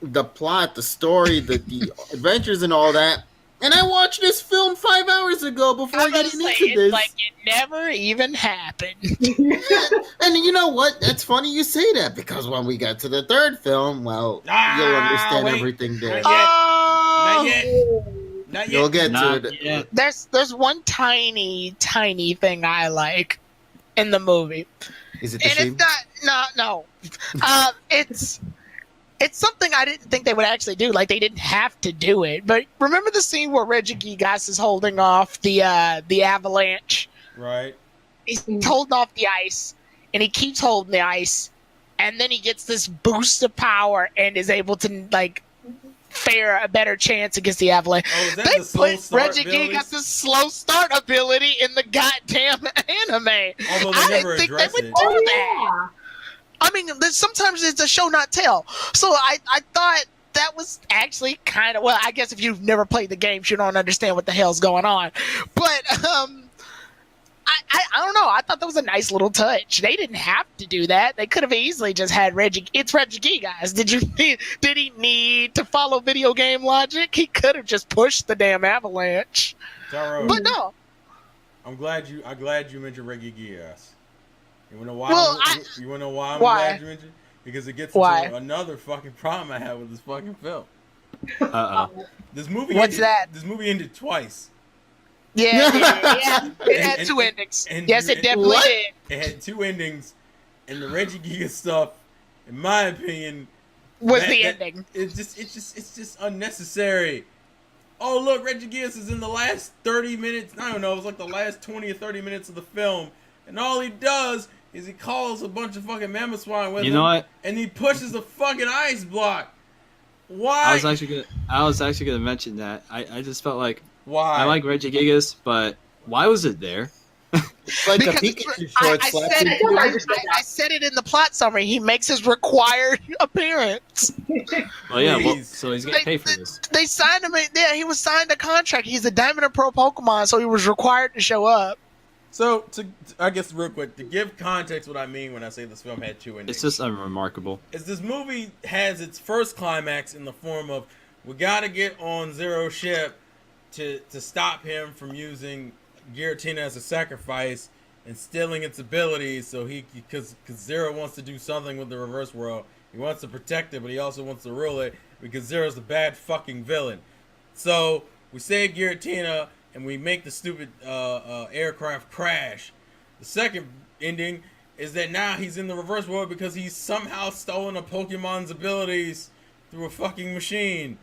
the plot, the story, the adventures and all that. And I watched this film 5 hours ago before getting into this. Like it never even happened. And you know what? That's funny you say that, because when we got to the third film, well, you'll understand everything there. Not yet. Not yet. You'll get Not to it. yet. There's one tiny thing I like in the movie. Is it the And sheep? it's not no. It's something I didn't think they would actually do. Like, they didn't have to do it. But remember the scene where Regigigas is holding off the avalanche? Right. He's holding off the ice, and he keeps holding the ice, and then he gets this boost of power and is able to, like, fare a better chance against the avalanche. Oh, is that They the slow put start Regigigas' slow start ability in the goddamn anime. Although they I never didn't think they address would it. do that. I mean, sometimes it's a show not tell. So I thought that was actually kind of, well, I guess if you've never played the games, you don't understand what the hell's going on. But I don't know. I thought that was a nice little touch. They didn't have to do that. They could have easily just had it's Regigigas. Did he need to follow video game logic? He could have just pushed the damn avalanche. Taro, But no. I'm glad you mentioned Regigigas. You wanna know why? Well, you wanna know why I'm why? glad you mentioned? Because it gets Why? into another fucking problem I have with this fucking film. Uh-oh. This movie. What's that? This movie ended twice. Yeah. It had two endings. Yes, it definitely did. It had two endings, and the Regigigas stuff, in my opinion, Was the ending. It's just unnecessary. Oh look, Regigigas is in the last 30 minutes. I don't know. It was like the last 20 or 30 minutes of the film, and all he does is he calls a bunch of fucking mammoth swine with him. You know what? And he pushes the fucking ice block. Why? I was actually gonna mention that. I just felt like Why? I like Regigigas, but why was it there? It's like Because a Pikachu short I slap. said I said it in the plot summary. He makes his required appearance. Oh yeah, well, Please. so he's gonna pay for this. They signed him. Yeah, he was signed a contract. He's a Diamond and Pro Pokemon, so he was required to show up. So, I guess real quick, to give context what I mean when I say this film had two endings. It's just unremarkable. Is this movie has its first climax in the form of, we gotta get on Zero's ship to stop him from using Giratina as a sacrifice and stealing its abilities, so because Zero wants to do something with the reverse world. He wants to protect it, but he also wants to rule it, because Zero's the bad fucking villain. So, we save Giratina, and we make the stupid aircraft crash. The second ending is that now he's in the reverse world because he's somehow stolen a Pokemon's abilities through a fucking machine.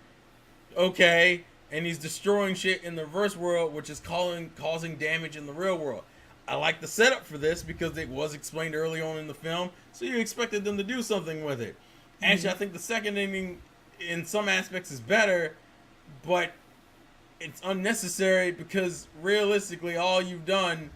Okay, and he's destroying shit in the reverse world, which is causing damage in the real world. I like the setup for this because it was explained early on in the film, so you expected them to do something with it. Actually, I think the second ending in some aspects is better, but it's unnecessary because realistically all you've done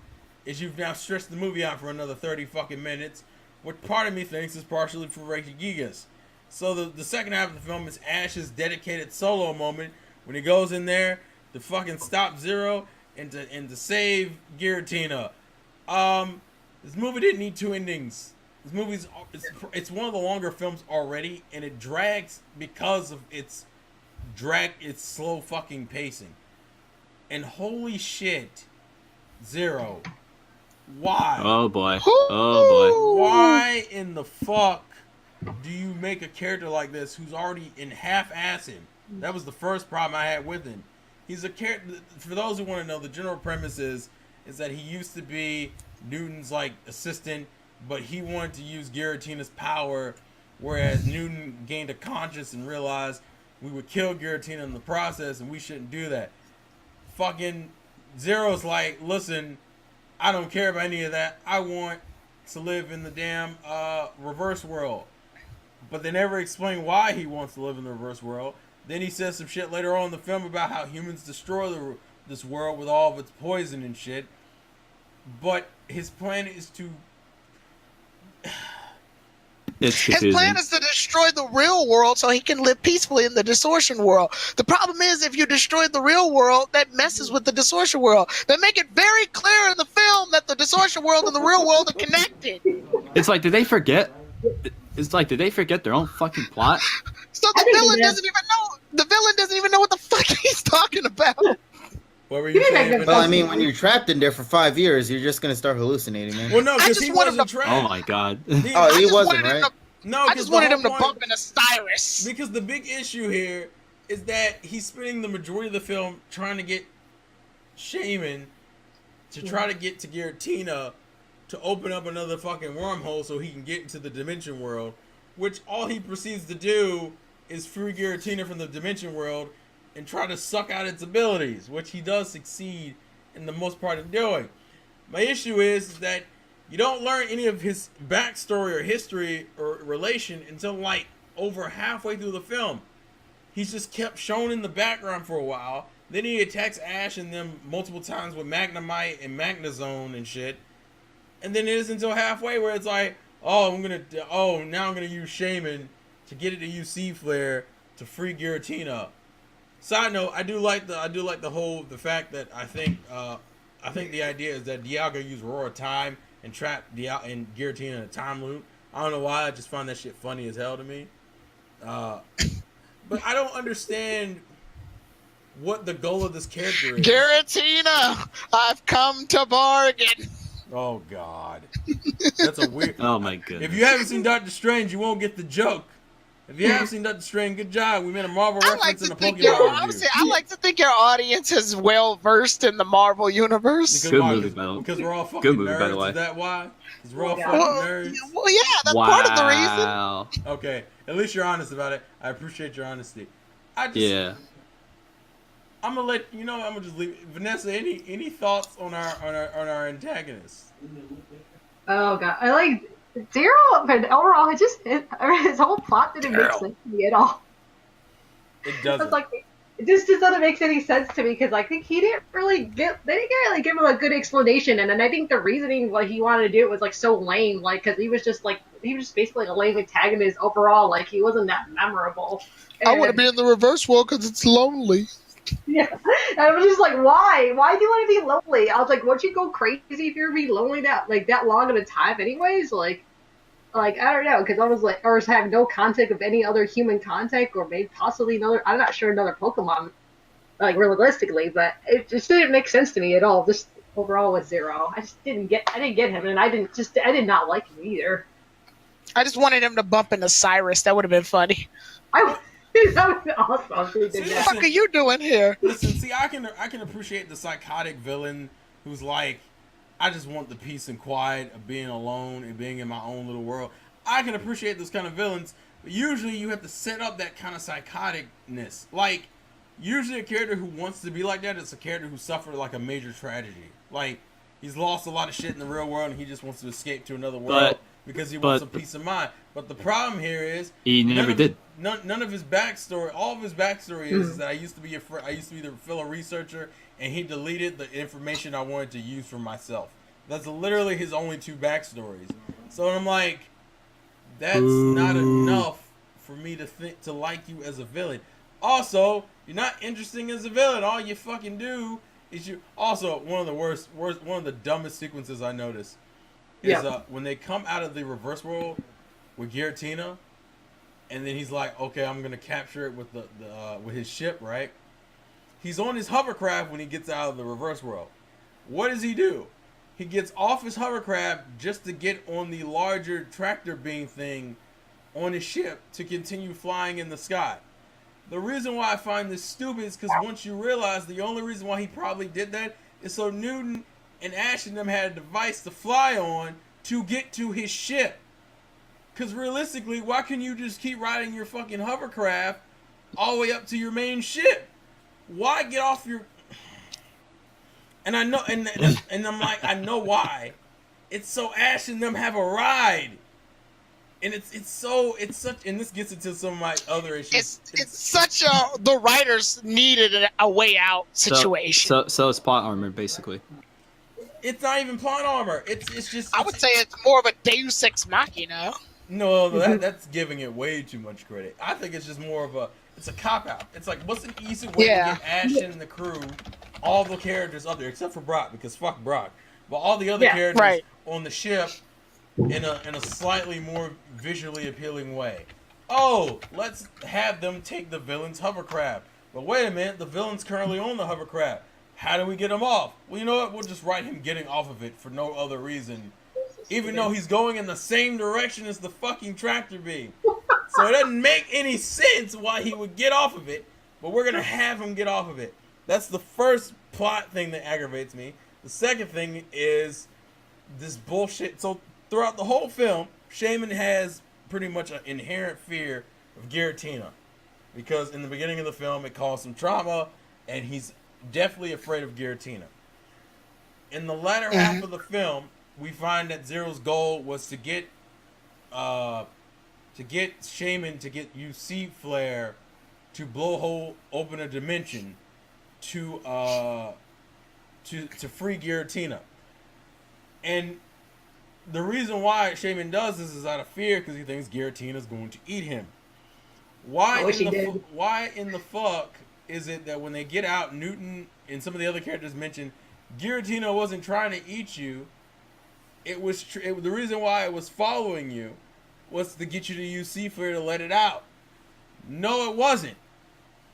is you've now stretched the movie out for another 30 fucking minutes, what part of me thinks is partially for Regigigas. So the second half of the film is Ash's dedicated solo moment when he goes in there, to fucking stop Zero and to save Giratina. This movie didn't need two endings. This movie's it's one of the longer films already, and it drags because of its slow fucking pacing. And holy shit, Zero, why? Oh boy. Oh boy. Why in the fuck do you make a character like this who's already in half-ass him? That was the first problem I had with him. He's a character. For those who want to know, the general premise is that he used to be Newton's like assistant, but he wanted to use Giratina's power, whereas Newton gained a conscience and realized we would kill Giratina in the process, and we shouldn't do that. Fucking Zero's like, listen, I don't care about any of that. I want to live in the damn reverse world. But they never explain why he wants to live in the reverse world. Then he says some shit later on in the film about how humans destroy this world with all of its poison and shit. But his plan is to... It's His plan is to destroy the real world so he can live peacefully in the distortion world. The problem is, if you destroy the real world, that messes with the distortion world. They make it very clear in the film that the distortion world and the real world are connected. It's like, did they forget? It's like, did they forget their own fucking plot? So the villain doesn't even know. The villain doesn't even know what the fuck he's talking about. What were you saying? Well, I mean, when you're trapped in there for 5 years, you're just gonna start hallucinating, man. Well, no, because I he just wanted wasn't to- trapped. Oh my god. Oh, he wasn't, right? No, I just wanted him to point, bump into Cyrus. Because the big issue here is that he's spending the majority of the film trying to get Shaman to try to get to Giratina to open up another fucking wormhole so he can get into the dimension world, which all he proceeds to do is free Giratina from the dimension world and try to suck out its abilities, which he does succeed in the most part in doing. My issue is that you don't learn any of his backstory or history or relation until like over halfway through the film. He's just kept shown in the background for a while. Then he attacks Ash and them multiple times with Magnemite and Magnezone and shit. And then it isn't until halfway where it's like, now I'm gonna use Shaman to get it to use Sea Flare to free Giratina. Side note, I do like the fact that I think the idea is that Dialga used Roar Time and trap Giratina in a time loop. I don't know why, I just find that shit funny as hell to me. But I don't understand what the goal of this character is. Giratina, I've come to bargain. Oh God, that's a weird. Oh my goodness. If you haven't seen Doctor Strange, you won't get the joke. If you haven't seen Doctor Strange, good job. We made a Marvel reference in a Pokemon review. I like to think your audience is well versed in the Marvel universe. Good movie, by the way. Because we're all fucking Good movie, nerds. by the way. Is that why? Because we're all Yeah. fucking nerds. Well, yeah, that's part of the reason. Wow. Okay, at least you're honest about it. I appreciate your honesty. Yeah. I'm gonna let you know. I'm gonna just leave it. Vanessa, any thoughts on our antagonist? Oh god, I like Zero, but overall, his whole plot didn't make sense to me at all. It It's doesn't. like it just doesn't make any sense to me because I think they didn't really give him a good explanation, and then I think the reasoning why he wanted to do it was like so lame, like because he was just basically a lame antagonist overall, like he wasn't that memorable. I want to be in the reverse world because it's lonely. Yeah, and I was just like, why? Why do you want to be lonely? I was like, won't you go crazy if you're be lonely that long at a time, anyways? Like I don't know, because I was like, or have no contact of any other human contact, or maybe possibly another. I'm not sure another Pokemon, like realistically, but it just didn't make sense to me at all. Just overall with Zero, I didn't get him, and I did not like him either. I just wanted him to bump into Cyrus. That would have been funny. That would be awesome if he did What the that. fuck are you doing here? Listen, see, I can appreciate the psychotic villain who's like, I just want the peace and quiet of being alone and being in my own little world. I can appreciate those kind of villains, but usually you have to set up that kind of psychoticness. Like, usually a character who wants to be like that is a character who suffered like a major tragedy. Like, he's lost a lot of shit in the real world and he just wants to escape to another world because he wants some peace of mind. But the problem here is He never did. None of his backstory. All of his backstory is that I used to be the fellow researcher, and he deleted the information I wanted to use for myself. That's literally his only two backstories. So I'm like, that's not enough for me to like you as a villain. Also, You're not interesting as a villain. All you fucking do is you. Also, one of the worst, one of the dumbest sequences I noticed is when they come out of the reverse world with Giratina, and then he's like, "Okay, I'm gonna capture it with with his ship." Right? He's on his hovercraft when he gets out of the reverse world. What does he do? He gets off his hovercraft just to get on the larger tractor beam thing on his ship to continue flying in the sky. The reason why I find this stupid is because once you realize the only reason why he probably did that is so Newton and Ash and them had a device to fly on to get to his ship. Because realistically, why can you just keep riding your fucking hovercraft all the way up to your main ship? Why get off your... And I know, and I'm like, I know why. It's so Ash and them have a ride, and it's such, and this gets into some of my other issues. It's such the writers needed a way out situation. So it's plot armor basically. It's not even plot armor. It's just. I would say it's more of a Deus Ex Machina. No, that's giving it way too much credit. I think it's just more of a. It's a cop out. It's like, what's an easy way to get Ash and the crew, all the characters up there, except for Brock, because fuck Brock, but all the other characters on the ship in a slightly more visually appealing way. Oh, let's have them take the villain's hovercraft. But wait a minute, the villain's currently on the hovercraft. How do we get him off? Well, you know what? We'll just write him getting off of it for no other reason. Even though he's going in the same direction as the fucking tractor beam. So it doesn't make any sense why he would get off of it, but we're going to have him get off of it. That's the first plot thing that aggravates me. The second thing is this bullshit. So throughout the whole film, Shaman has pretty much an inherent fear of Giratina. Because in the beginning of the film, it caused him trauma, and he's definitely afraid of Giratina. In the latter half of the film, we find that Zero's goal was to get Shaman to get UC Flare to blow a hole, open a dimension to free Giratina. And the reason why Shaman does this is out of fear because he thinks Giratina is going to eat him. Why in the fuck is it that when they get out, Newton and some of the other characters mentioned Giratina wasn't trying to eat you. It was the reason why it was following you was to get you to use C-Flare to let it out. No, it wasn't.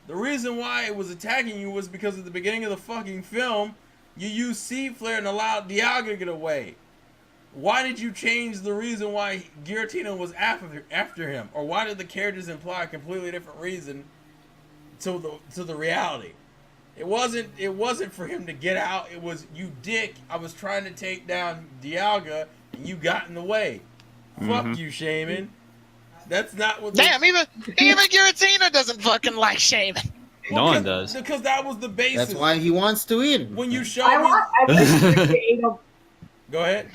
The reason why it was attacking you was because at the beginning of the fucking film, you used C-Flare and allowed Dialga to get away. Why did you change the reason why Giratina was after him? Or why did the characters imply a completely different reason to the reality? It wasn't for him to get out. It was, you dick, I was trying to take down Dialga and you got in the way. Fuck you, Shaman. That's not what. Damn, even Giratina doesn't fucking like Shaman. No one does. Because that was the basis. That's why he wants to eat him. When you show I Go ahead.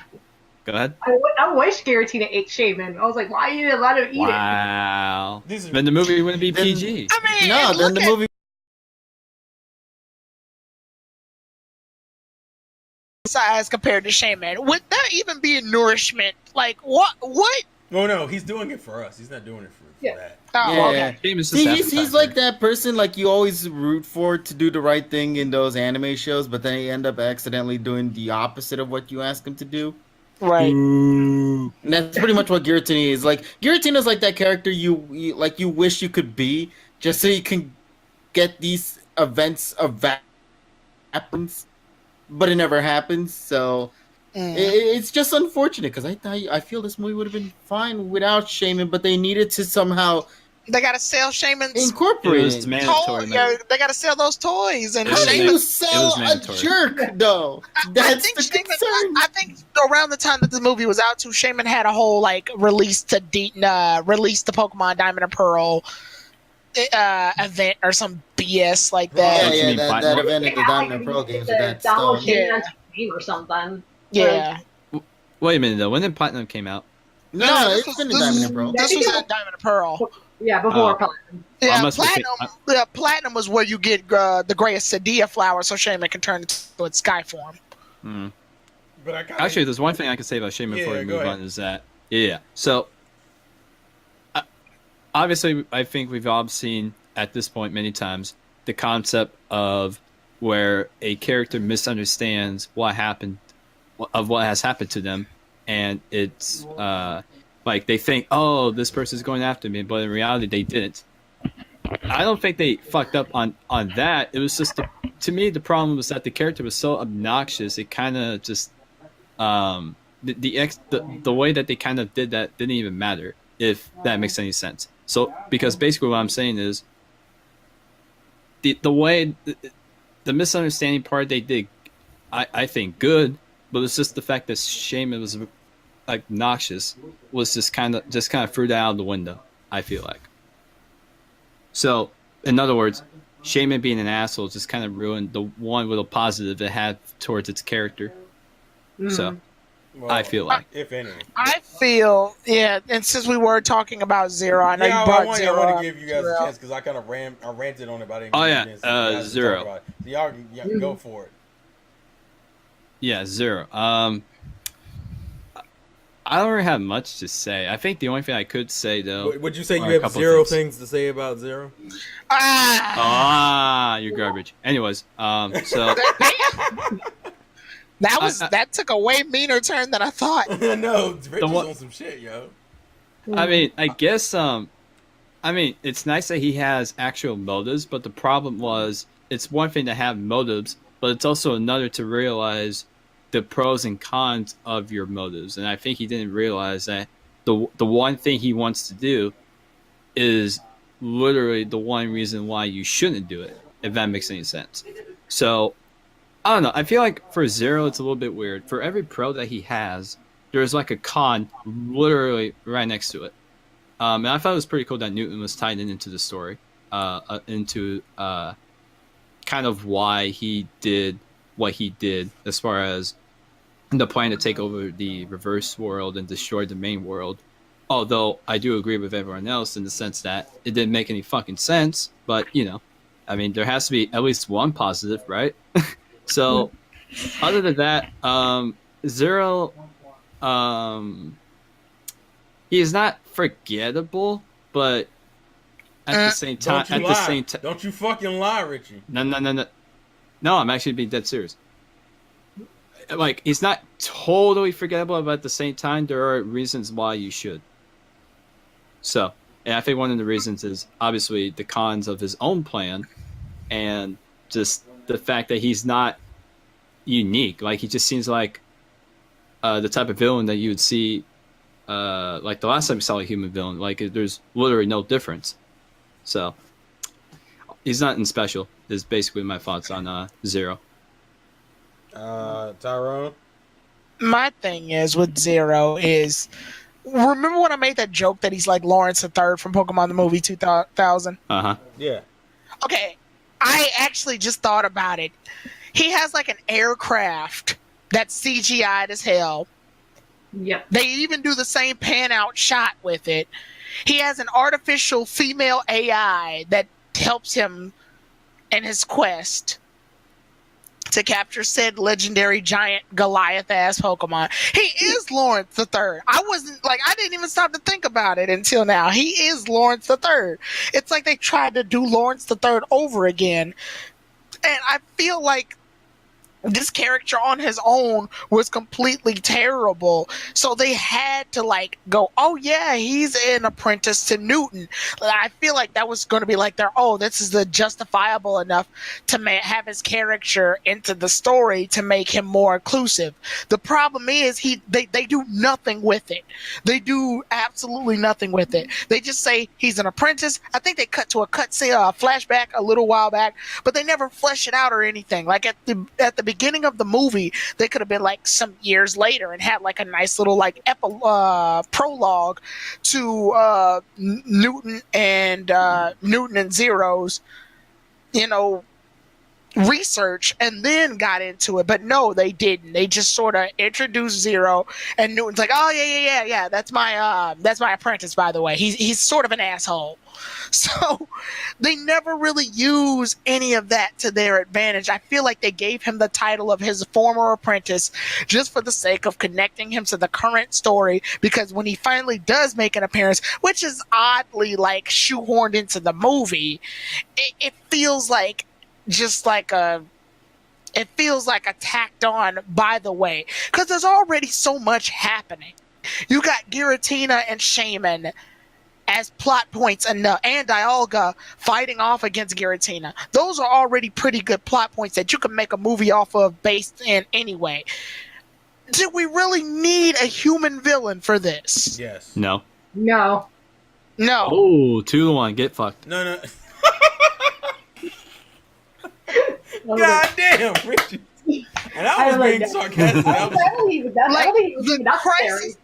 Go ahead. I wish Giratina ate Shaman. I was like, why you didn't let him eat it? Wow. Then the movie wouldn't be PG. I mean, No, then the movie. Size compared to Shaman, would that even be a nourishment? Like what? No, he's doing it for us. He's not doing it for that. Oh, okay. He's like that person like you always root for to do the right thing in those anime shows, but then you end up accidentally doing the opposite of what you ask him to do. Right. And that's pretty much what Giratina is. Like Giratina is like that character you wish you could be, just so you can get these events of happens, but it never happens. So it's just unfortunate because I feel this movie would have been fine without Shaman, but they needed to somehow. They gotta sell Shaman's incorporate. It was mandatory. They gotta sell those toys, and how do Shaman you sell a jerk though? That's the concern. I think around the time that the movie was out, too, Shaman had a whole like release the Pokemon Diamond and Pearl event or some BS like that. Yeah, that event at the Diamond and Pearl games with that stone. Shaman game or something. Yeah. Wait a minute though. When did Platinum came out? No, it's been the Diamond and Pearl. This was at Diamond and Pearl. Yeah, before Platinum. Yeah, Platinum was where you get the greatest Sadia flower so Shaman can turn into its sky form. But actually, there's one thing I can say about Shaman before we move on is that So obviously, I think we've all seen at this point many times the concept of where a character misunderstands what has happened to them, and it's like they think, oh, this person's going after me, but in reality they didn't. I don't think they fucked up on that. It was just to me the problem was that the character was so obnoxious. It kind of just the way that they kind of did that didn't even matter, if that makes any sense. So because basically what I'm saying is the way the misunderstanding part they did, I think good, but it's just the fact that Shaman was obnoxious was just kind of threw that out of the window, I feel like. So in other words, Shaman being an asshole just kind of ruined the one little positive it had towards its character. So well, I feel like, if any, I feel and since we were talking about Zero, I know you brought Zero. I want to give you guys a chance because I kind of ranted on it, but I didn't. Oh yeah, Zero. So y'all can go for it. Yeah, Zero. I don't really have much to say. I think the only thing I could say though. Would you say you have zero things to say about Zero? You're garbage. Anyways, so. That took a way meaner turn than I thought. No, Rich was on some shit, yo. I mean, I guess it's nice that he has actual motives, but the problem was it's one thing to have motives, but it's also another to realize the pros and cons of your motives. And I think he didn't realize that the one thing he wants to do is literally the one reason why you shouldn't do it, if that makes any sense. So I don't know. I feel like for Zero, it's a little bit weird. For every pro that he has, there's like a con literally right next to it. And I thought it was pretty cool that Newton was tied into the story, into kind of why he did what he did as far as the plan to take over the reverse world and destroy the main world. Although I do agree with everyone else in the sense that it didn't make any fucking sense. But, I mean, there has to be at least one positive, right? So, other than that, Zero, he is not forgettable, but at the same time, don't you fucking lie, Richie. No, I'm actually being dead serious. Like, he's not totally forgettable, but at the same time, there are reasons why you should. So, and I think one of the reasons is obviously the cons of his own plan, and just the fact that he's not unique. Like, he just seems like the type of villain that you would see, like the last time you saw a human villain. Like, there's literally no difference. So, he's nothing special, is basically my thoughts on Zero. Tyrone? My thing is with Zero is, remember when I made that joke that he's like Lawrence III from Pokemon the movie 2000? Yeah. Okay, I actually just thought about it. He has like an aircraft that's CGI'd as hell. Yep. They even do the same pan out shot with it. He has an artificial female AI that helps him in his quest to capture said legendary giant Goliath ass Pokemon. He is Lawrence III. I didn't even stop to think about it until now. He is Lawrence III. It's like they tried to do Lawrence III over again. And I feel like this character on his own was completely terrible. So they had to like go, oh yeah, he's an apprentice to Newton. I feel like that was going to be like this is the justifiable enough to have his character into the story to make him more inclusive. The problem is they do nothing with it. They do absolutely nothing with it. They just say he's an apprentice. I think they cut to a flashback a little while back, but they never flesh it out or anything. Like at the beginning of the movie, they could have been like some years later and had like a nice little like prologue to Newton and Zero's, research and then got into it, but no, they didn't. They just sort of introduced Zero, and Newton's like, oh yeah, that's my apprentice, by the way. He's sort of an asshole. So they never really use any of that to their advantage. I feel like they gave him the title of his former apprentice just for the sake of connecting him to the current story, because when he finally does make an appearance, which is oddly like shoehorned into the movie, it feels like it feels like a tacked on by the way, because there's already so much happening. You got Giratina and Shaman as plot points, and Dialga fighting off against Giratina. Those are already pretty good plot points that you can make a movie off of based in anyway. Do we really need a human villain for this? Yes. No. No. Oh, 2-1. Get fucked. No. God damn, Richard. And I was being sarcastic. I don't think it was even necessary.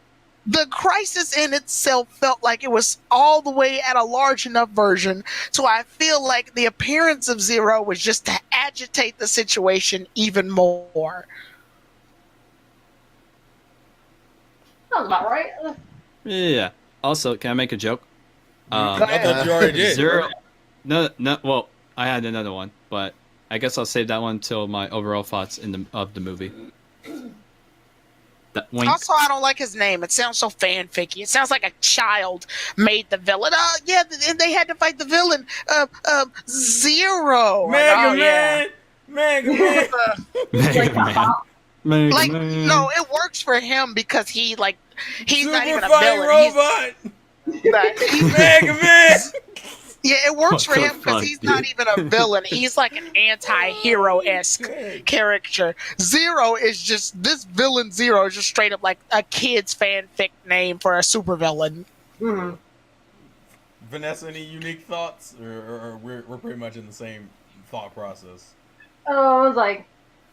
The crisis in itself felt like it was all the way at a large enough version, so I feel like the appearance of Zero was just to agitate the situation even more. Sounds about right. Yeah. Also, can I make a joke? I thought you already did. Zero. No. Well, I had another one, but I guess I'll save that one till my overall thoughts of the movie. Also, I don't like his name. It sounds so fanficky. It sounds like a child made the villain. Yeah, and they had to fight the villain. Zero. Mega Man. No, it works for him because he's not even a fighting villain. robot. He's Mega Man. Yeah, it works What for the him because fuck, he's dude? not even a villain. He's like an anti-hero-esque character. Zero is just, this villain Zero is just straight up like a kid's fanfic name for a supervillain. Mm-hmm. Vanessa, any unique thoughts? Or we're pretty much in the same thought process? Oh, I was like,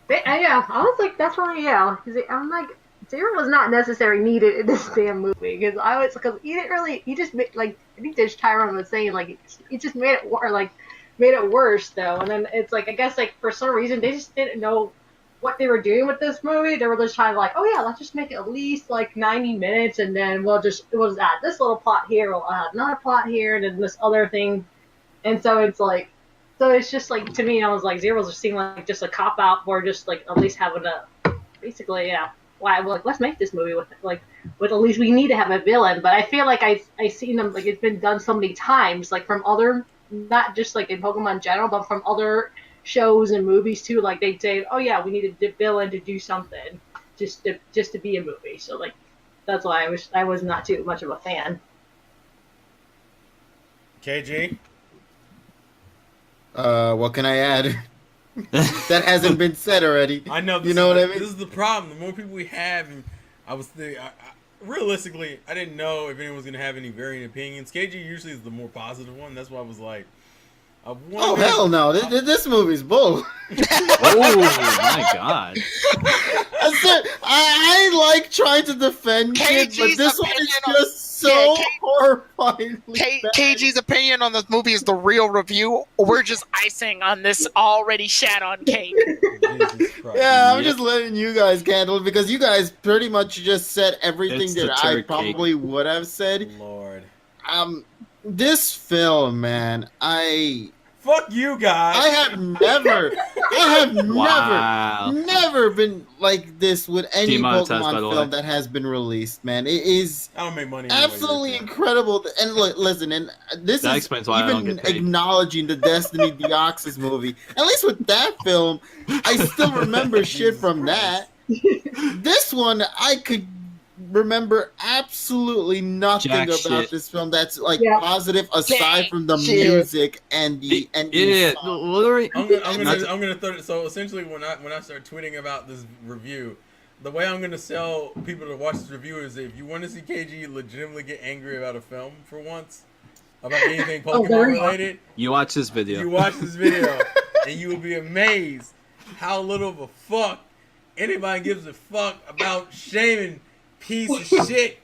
that's really, yeah. I'm like, Zero was not necessarily needed in this damn movie because he didn't really, he just made, like, I think there's Tyrone was saying, like, it just made it worse though. And then it's like, I guess like for some reason they just didn't know what they were doing with this movie. They were just trying to like, oh yeah, let's just make it at least like 90 minutes, and then we'll just add this little plot here, we'll add another plot here, and then this other thing. And so it's like, so it's just like, to me, I was like, Zero's just seemed like just a cop out for just like at least having a, basically, yeah. Why? Well, like, let's make this movie with at least we need to have a villain. But I feel like I've seen them, like, it's been done so many times, like from other, not just like in Pokemon in general, but from other shows and movies too. Like they'd say, oh yeah, we need a villain to do something, just to be a movie. So like that's why I was not too much of a fan. KG. What can I add? That hasn't been said already. I know. You know what I mean? This is the problem. The more people we have, and I was thinking, realistically, I didn't know if anyone was going to have any varying opinions. KG usually is the more positive one. That's why I was like, oh hell no! This movie's bull. Oh my god! I like trying to defend kids, but this one is just so horrifyingly bad. KG's opinion on this movie is the real review. We're just icing on this already shat on cake. Yeah, I'm just letting you guys handle it because you guys pretty much just said everything It's that I probably would have said. Lord. This film, man, Fuck you guys. I have never been like this with any Pokemon film that has been released, man. It is I don't make money absolutely incredible. And look, listen, and this that is explains why I don't even get paid. acknowledging the Destiny Deoxys movie. At least with that film, I still remember shit from that. This one, I could remember absolutely nothing about this film that's like positive aside from the music and the literally. I'm gonna throw it. So essentially, when I start tweeting about this review, the way I'm gonna sell people to watch this review is if you want to see KG legitimately get angry about a film for once, about anything Pokemon related, you watch this video. And you will be amazed how little of a fuck anybody gives a fuck about Shaman. Piece of shit.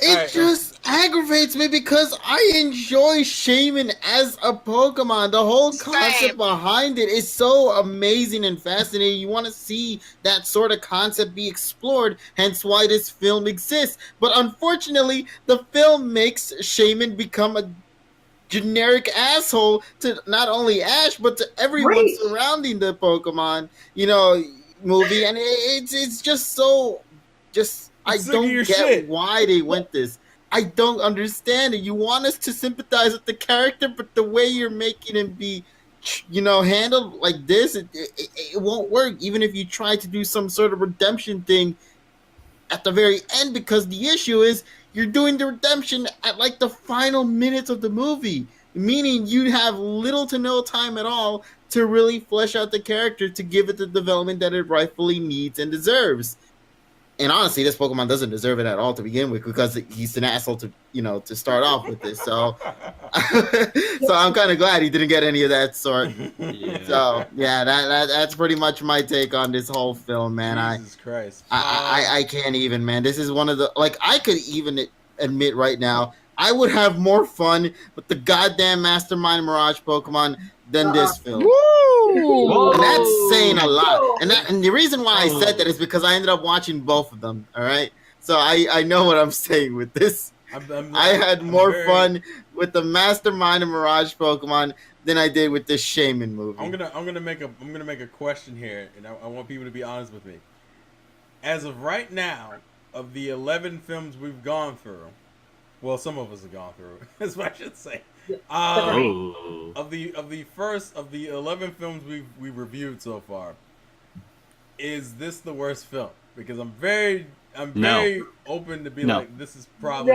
It just aggravates me because I enjoy Shaman as a Pokemon. The whole concept behind it is so amazing and fascinating. You want to see that sort of concept be explored, hence why this film exists. But unfortunately, the film makes Shaman become a generic asshole to not only Ash, but to everyone surrounding the Pokemon, movie. And it's just so... I don't get why they went this. I don't understand it. You want us to sympathize with the character, but the way you're making him be, handled like this, it won't work. Even if you try to do some sort of redemption thing at the very end, because the issue is you're doing the redemption at like the final minutes of the movie, meaning you have little to no time at all to really flesh out the character to give it the development that it rightfully needs and deserves. And honestly, this Pokemon doesn't deserve it at all to begin with, because he's an asshole to start off with this. So, so I'm kind of glad he didn't get any of that sort. Yeah. So yeah, that's pretty much my take on this whole film, man. Jesus Christ, I can't even, man. This is one of the, like, I could even admit right now, I would have more fun with the goddamn Mastermind Mirage Pokemon than this film. And that's saying a lot. And the reason why I said that is because I ended up watching both of them. All right, so I know what I'm saying with this. I had more fun with the Mastermind and Mirage Pokemon than I did with this Shaman movie. I'm gonna make a question here, and I want people to be honest with me. As of right now, of the 11 films we've gone through, well, some of us have gone through, that's what I should say. Of the 11 films we reviewed so far, is this the worst film? Because I'm very open to be like, this is probably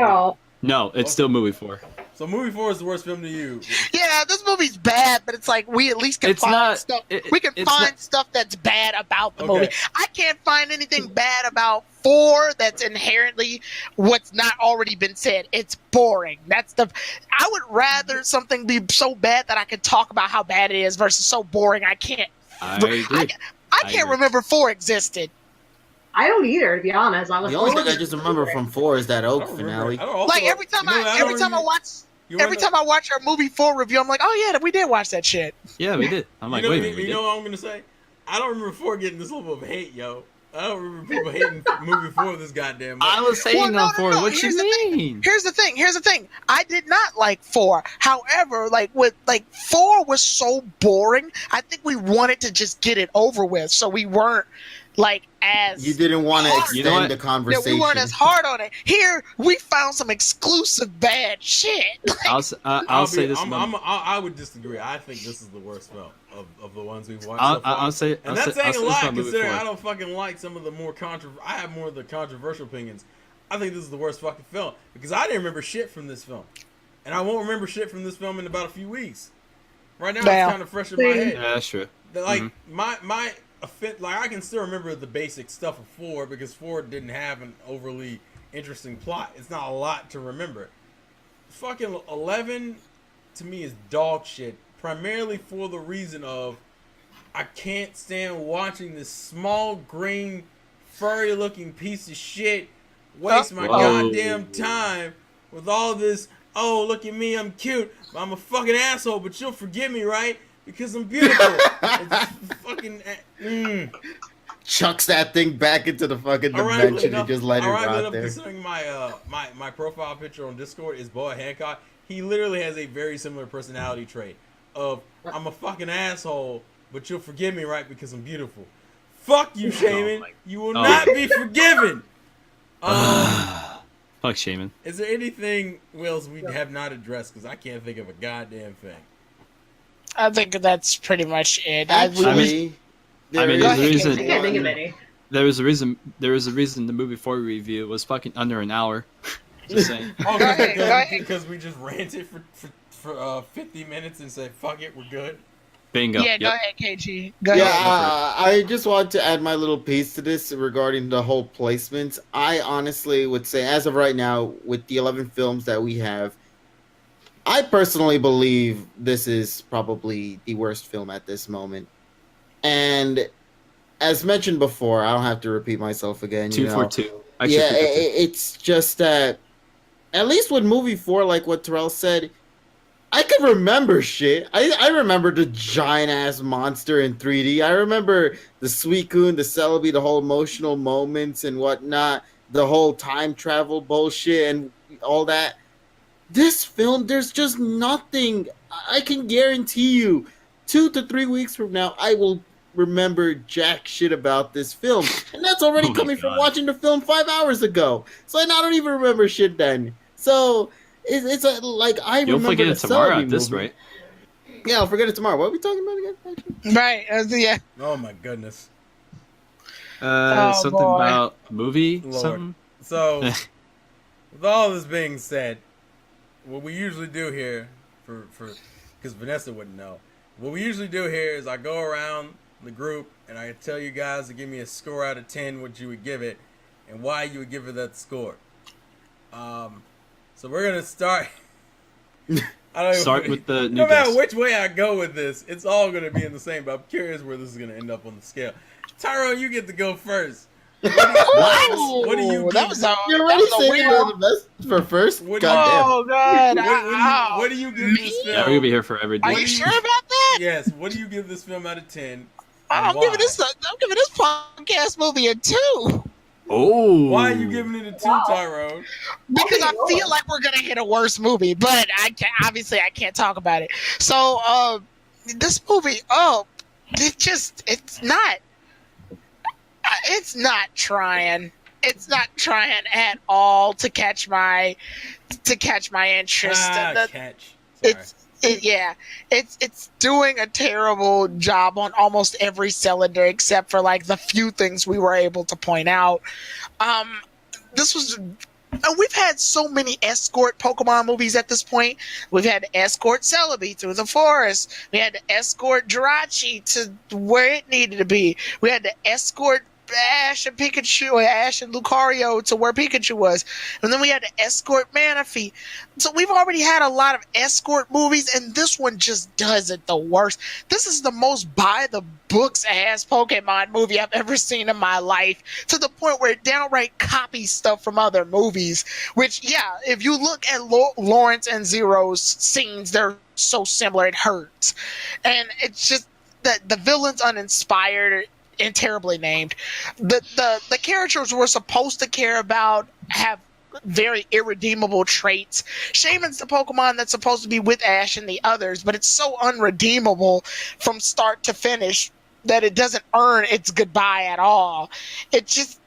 no, it's still movie 4. So movie 4 is the worst film to you. Yeah, this movie's bad, but it's like we at least can find stuff. We can find stuff that's bad about the movie. I can't find anything bad about 4 that's inherently what's not already been said. It's boring. I would rather something be so bad that I could talk about how bad it is versus so boring I can't. I agree. I can't remember 4 existed. I don't either, to be honest. The only thing I just remember from 4 is that Oak finale. Like every time I watch our movie 4 review, I'm like, oh yeah, we did watch that shit. Yeah, we did. I'm like, wait a minute. You know what I'm gonna say? I don't remember 4 getting this level of hate, yo. I don't remember people hating movie 4 this goddamn much. I was saying on 4. What you mean? Here's the thing. I did not like 4. However, 4 was so boring. I think we wanted to just get it over with, so we weren't as you didn't want to extend the conversation. Yeah, we weren't as hard on it. Here, we found some exclusive bad shit. I'll say this. I would disagree. I think this is the worst film of the ones we've watched so far. That's saying a lot, considering I don't fucking like some of the more I have more of the controversial opinions. I think this is the worst fucking film because I didn't remember shit from this film, and I won't remember shit from this film in about a few weeks. Right now, it's kind of fresh in my head. Yeah, that's true. My I can still remember the basic stuff of 4 because 4 didn't have an overly interesting plot. It's not a lot to remember. Fucking 11 to me is dog shit, primarily for the reason of I can't stand watching this small green furry looking piece of shit waste my goddamn time with all this, oh look at me, I'm cute, I'm a fucking asshole, but you'll forgive me, right? Because I'm beautiful. Fucking chucks that thing back into the fucking dimension and just let it out there. Considering my profile picture on Discord is Boa Hancock, he literally has a very similar personality trait of I'm a fucking asshole, but you'll forgive me, right? Because I'm beautiful. Fuck you, Shaman. You will not be forgiven. Fuck Shaman. Is there anything else we have not addressed? Because I can't think of a goddamn thing. I think that's pretty much it. Actually, there's a reason. I can't think of any. There was a reason the movie 4 review was fucking under an hour. Just saying. Because we just ranted for 50 minutes and said fuck it, we're good. Bingo. Yeah, go ahead, KG. Go ahead. I just want to add my little piece to this regarding the whole placements. I honestly would say, as of right now, with the 11 films that we have, I personally believe this is probably the worst film at this moment. And as mentioned before, I don't have to repeat myself again. 2 for 2. It's just that at least with movie 4, like what Terrell said, I can remember shit. I remember the giant ass monster in 3D. I remember the Suicune, the Celebi, the whole emotional moments and whatnot, the whole time travel bullshit and all that. This film, there's just nothing. I can guarantee you, 2 to 3 weeks from now, I will remember jack shit about this film. And that's already Oh my coming from God. watching the film 5 hours ago. So I don't even remember shit then. So it's like I You'll remember forget the it tomorrow Celebi at this movie. rate. Yeah, I'll forget it tomorrow. What are we talking about again? Actually? Right. Yeah. Oh my goodness, Something boy. about movie? Lord. Something? So, with all this being said, what we usually do here, for because Vanessa wouldn't know, what we usually do here is I go around the group and I tell you guys to give me a score out of 10, what you would give it, and why you would give it that score. So we're gonna start. I don't Start even, with the new no matter guest. which way I go with this, it's all gonna be in the same. But I'm curious where this is gonna end up on the scale. Tyrone, you get to go first. What do you Ooh, give? that was a, You're that already was a saying weird. the best for first? What- Goddamn. Oh God! What do you give this film? Yeah, we're gonna be here for every Are day. you sure about that? Yes. What do you give this film out of 10? I'm why? giving this podcast movie a 2 Oh. Why are you giving it a 2, Tyrone? because I feel like we're gonna hit a worse movie, but I can't talk about it. So, this movie, it's not trying. It's not trying at all to catch my interest. Catch. Sorry. It's doing a terrible job on almost every cylinder except for like the few things we were able to point out. We've had so many escort Pokemon movies at this point. We've had to escort Celebi through the forest. We had to escort Girachi to where it needed to be. We had to escort Ash and Lucario to where Pikachu was. And then we had to escort Manaphy. So we've already had a lot of escort movies, and this one just does it the worst. This is the most by the books ass Pokemon movie I've ever seen in my life, to the point where it downright copies stuff from other movies. Which, yeah, if you look at Lawrence and Zero's scenes, they're so similar, it hurts. And it's just that the villain's uninspired and terribly named. The characters we're supposed to care about have very irredeemable traits. Shaman's the Pokemon that's supposed to be with Ash and the others, but it's so unredeemable from start to finish that it doesn't earn its goodbye at all. It's just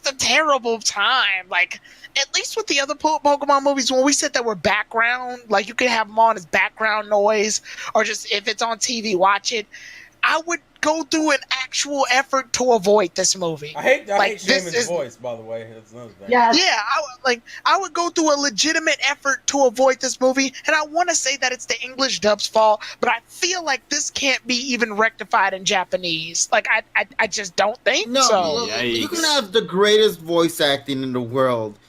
a terrible time. Like, at least with the other Pokemon movies, when we said that were background, like you could have them on as background noise, or just if it's on TV, watch it. I would go through an actual effort to avoid this movie. I hate this Shaman's is- voice, by the way. That's another thing. Yeah. Yeah, I would go through a legitimate effort to avoid this movie, and I want to say that it's the English dub's fault, but I feel like this can't be even rectified in Japanese. Like, I just don't think No, so. look, you can Yikes. have the greatest voice acting in the world,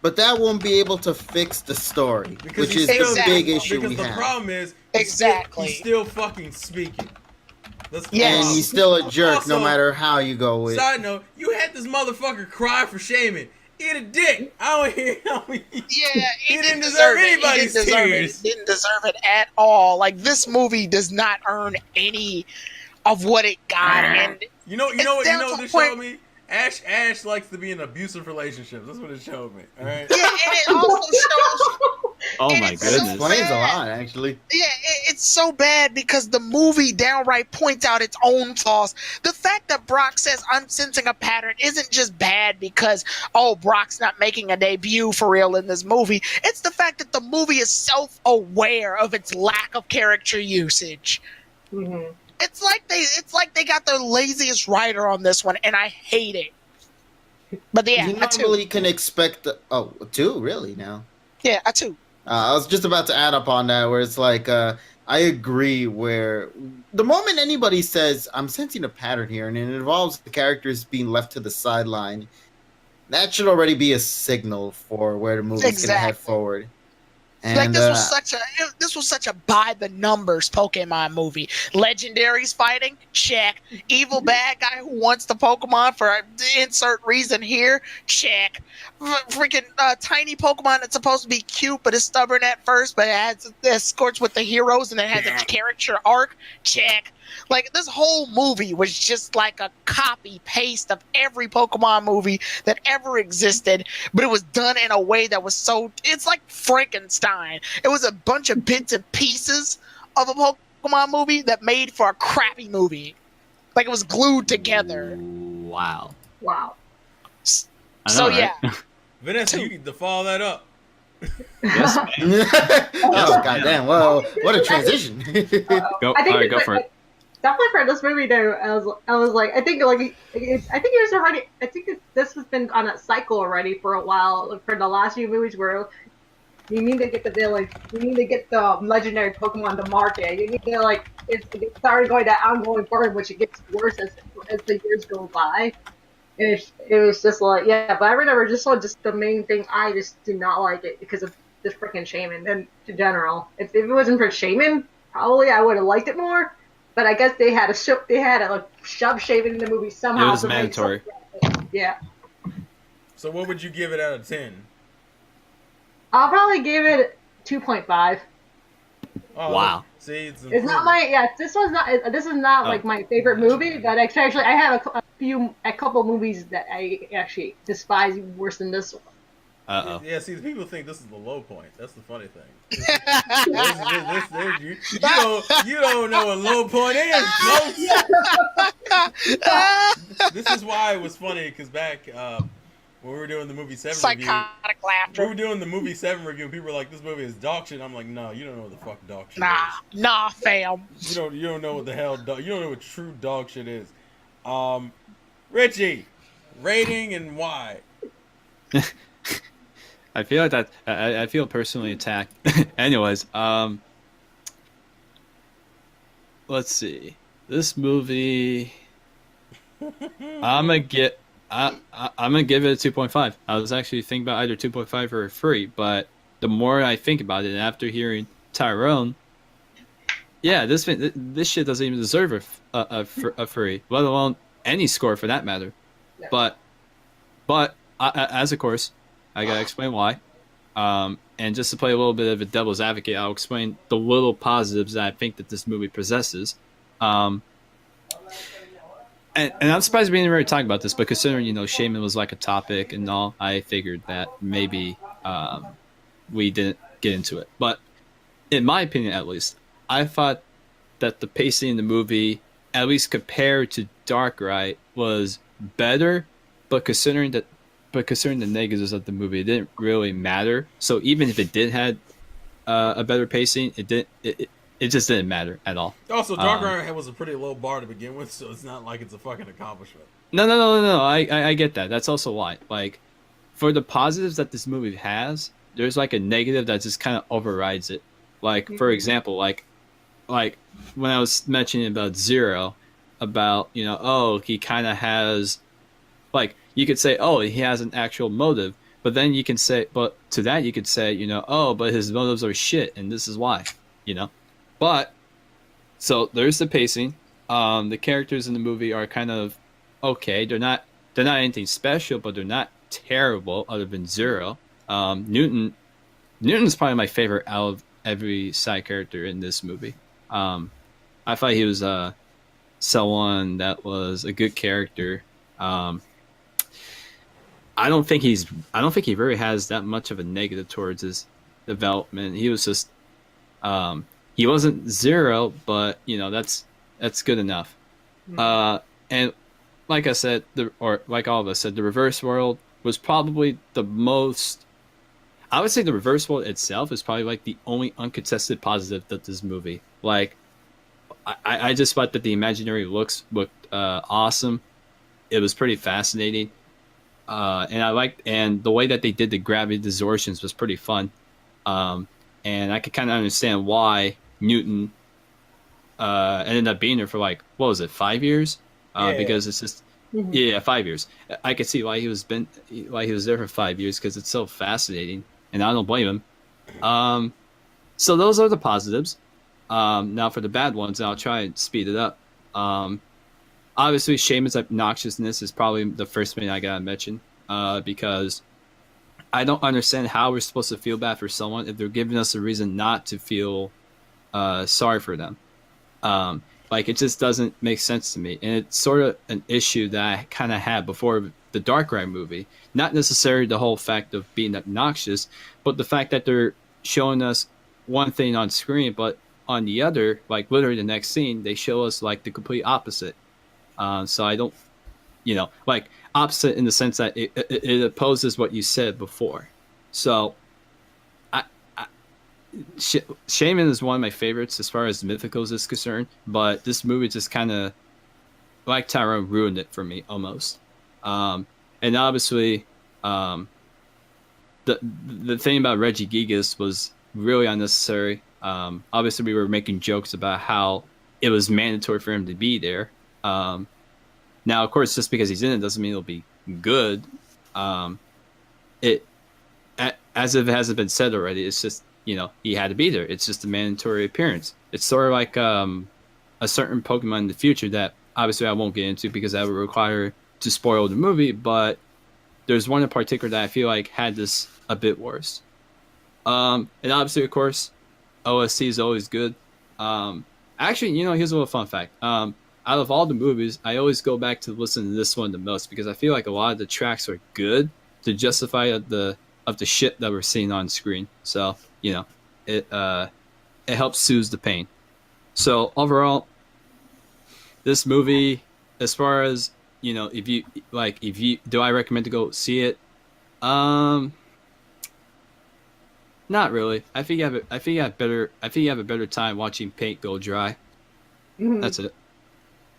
but that won't be able to fix the story, Because which he's is the Exactly. big issue Because we the have. problem is Exactly. he's still fucking speaking. That's the Yes. And problem. he's still a jerk no Also, matter how you go with. Side note, you had this motherfucker cry for Shaman. Eat a dick. I don't hear. Yeah, He didn't deserve anybody's tears. He didn't deserve it at all. Like, this movie does not earn any of what it got. And You know It's what down to this a point- showed me? Ash likes to be in abusive relationships. That's what it showed me. All right. yeah, and it also shows. Oh And my it's so goodness. Explains a lot, actually. Yeah, it's so bad because the movie downright points out its own flaws. The fact that Brock says I'm sensing a pattern isn't just bad because, oh, Brock's not making a debut for real in this movie. It's the fact that the movie is self-aware of its lack of character usage. Mm-hmm. It's like they got their laziest writer on this one, and I hate it. But yeah, You I too. normally can expect... two, really, now. Yeah, I too. I was just about to add up on that, where it's like, I agree, where the moment anybody says, I'm sensing a pattern here, and it involves the characters being left to the sideline, that should already be a signal for where the movie's going to head Exactly. forward. And Like this was such a by the numbers Pokemon movie. Legendaries fighting, check. Evil bad guy who wants the Pokemon for insert reason here, check. Freaking tiny Pokemon that's supposed to be cute but is stubborn at first, but it has escorts with the heroes and it has a character arc, check. Like this whole movie was just like a copy paste of every Pokemon movie that ever existed, but it was done in a way that was it's like Frankenstein. It was a bunch of bits and pieces of a Pokemon movie that made for a crappy movie. Like it was glued together. Wow. Wow. I know, right? Yeah. Vanessa, you need to follow that up. Yes, man. Oh goddamn! Whoa, what a transition! Go, I think all right, go for it. Definitely for this movie though, I was like, I think it was already. I think this has been on a cycle already for a while. Like, for the last few movies, where you need to get the village, you need to get the legendary Pokemon to market. You need to it started going that ongoing forward, which it gets worse as the years go by. It was just like, yeah, but I remember just the main thing, I just did not like it because of this freaking Shaman. And in general, if it wasn't for Shaman, probably I would have liked it more. But I guess they had to shove Shaman in the movie somehow. It was mandatory. Yeah. So what would you give it out of 10? I'll probably give it 2.5. Oh, Wow. See, It's not my This is not like my favorite movie, but actually I have a couple movies that I actually despise worse than this one. Yeah, see, the people think this is the low point. That's the funny thing. You don't know what low point is, folks. This is why it was funny, because back when we were doing the movie 7 Psychotic laughter. we were doing the movie 7 review, people were like, this movie is dog shit. I'm like, no, you don't know what the fuck dog shit is. Nah, fam. You don't know what the hell you don't know what true dog shit is. Richie, rating and why? I feel like that. I feel personally attacked. Anyways, let's see. This movie, I'm gonna give it a 2.5. I was actually thinking about either 2.5 or 3, but the more I think about it, and after hearing Tyrone, yeah, this shit doesn't even deserve a 3, let alone any score for that matter. Yeah. But as of course, I gotta explain why. And just to play a little bit of a devil's advocate, I'll explain the little positives that I think that this movie possesses. And I'm surprised we didn't really talk about this, but considering, Shaman was like a topic and all, I figured that maybe we didn't get into it. But in my opinion, at least, I thought that the pacing in the movie, at least compared to Darkrai, was better, but considering the negatives of the movie, it didn't really matter. So even if it did have a better pacing, it just didn't matter at all. Also, Darkrai was a pretty low bar to begin with, so it's not like it's a fucking accomplishment. No. I get that. That's also why. Like, for the positives that this movie has, there's like a negative that just kind of overrides it. Like, for example, like when I was mentioning about Zero, about, he kind of has, like, you could say, oh, he has an actual motive, but then you can say, but to that you could say, but his motives are shit, and this is why, But, so there's the pacing. The characters in the movie are kind of okay. They're not anything special, but they're not terrible, other than Zero. Newton's probably my favorite out of every side character in this movie. I thought he was someone that was a good character. I don't think he really has that much of a negative towards his development. He was just he wasn't Zero, but that's good enough. And like I said, like all of us said, the reverse world was probably the most. I would say the reverse world itself is probably like the only uncontested positive of this movie. Like, I just thought that the imaginary looked awesome. It was pretty fascinating. And the way that they did the gravity distortions was pretty fun. And I could kind of understand why Newton ended up being there for 5 years? Because it's just 5 years. I could see why he was there for 5 years, because it's so fascinating, and I don't blame him. So those are the positives. Now for the bad ones, I'll try and speed it up. Obviously, Seamus' obnoxiousness is probably the first thing I gotta mention, because I don't understand how we're supposed to feel bad for someone if they're giving us a reason not to feel sorry for them. Like, it just doesn't make sense to me, and it's sort of an issue that I kind of had before the Darkrai movie. Not necessarily the whole fact of being obnoxious, but the fact that they're showing us one thing on screen, but on the other, like literally the next scene, they show us like the complete opposite. So I don't, like opposite in the sense that it opposes what you said before. So Shaman is one of my favorites as far as Mythicals is concerned, but this movie just kind of, like Tyrone, ruined it for me almost. And obviously, the thing about Reggie Gigas was really unnecessary. Obviously, we were making jokes about how it was mandatory for him to be there. Now, of course, just because he's in it doesn't mean it'll be good. As if it hasn't been said already, it's just, he had to be there. It's just a mandatory appearance. It's sort of like a certain Pokemon in the future that obviously I won't get into because that would require to spoil the movie, but there's one in particular that I feel like had this a bit worse. And obviously, of course, OST is always good. Actually, here's a little fun fact. Out of all the movies, I always go back to listen to this one the most because I feel like a lot of the tracks are good to justify of the shit that we're seeing on screen. So, it helps soothe the pain. So overall, this movie, as far as if you do I recommend to go see it? Not really. I think you have a better time watching paint go dry. Mhm. That's it.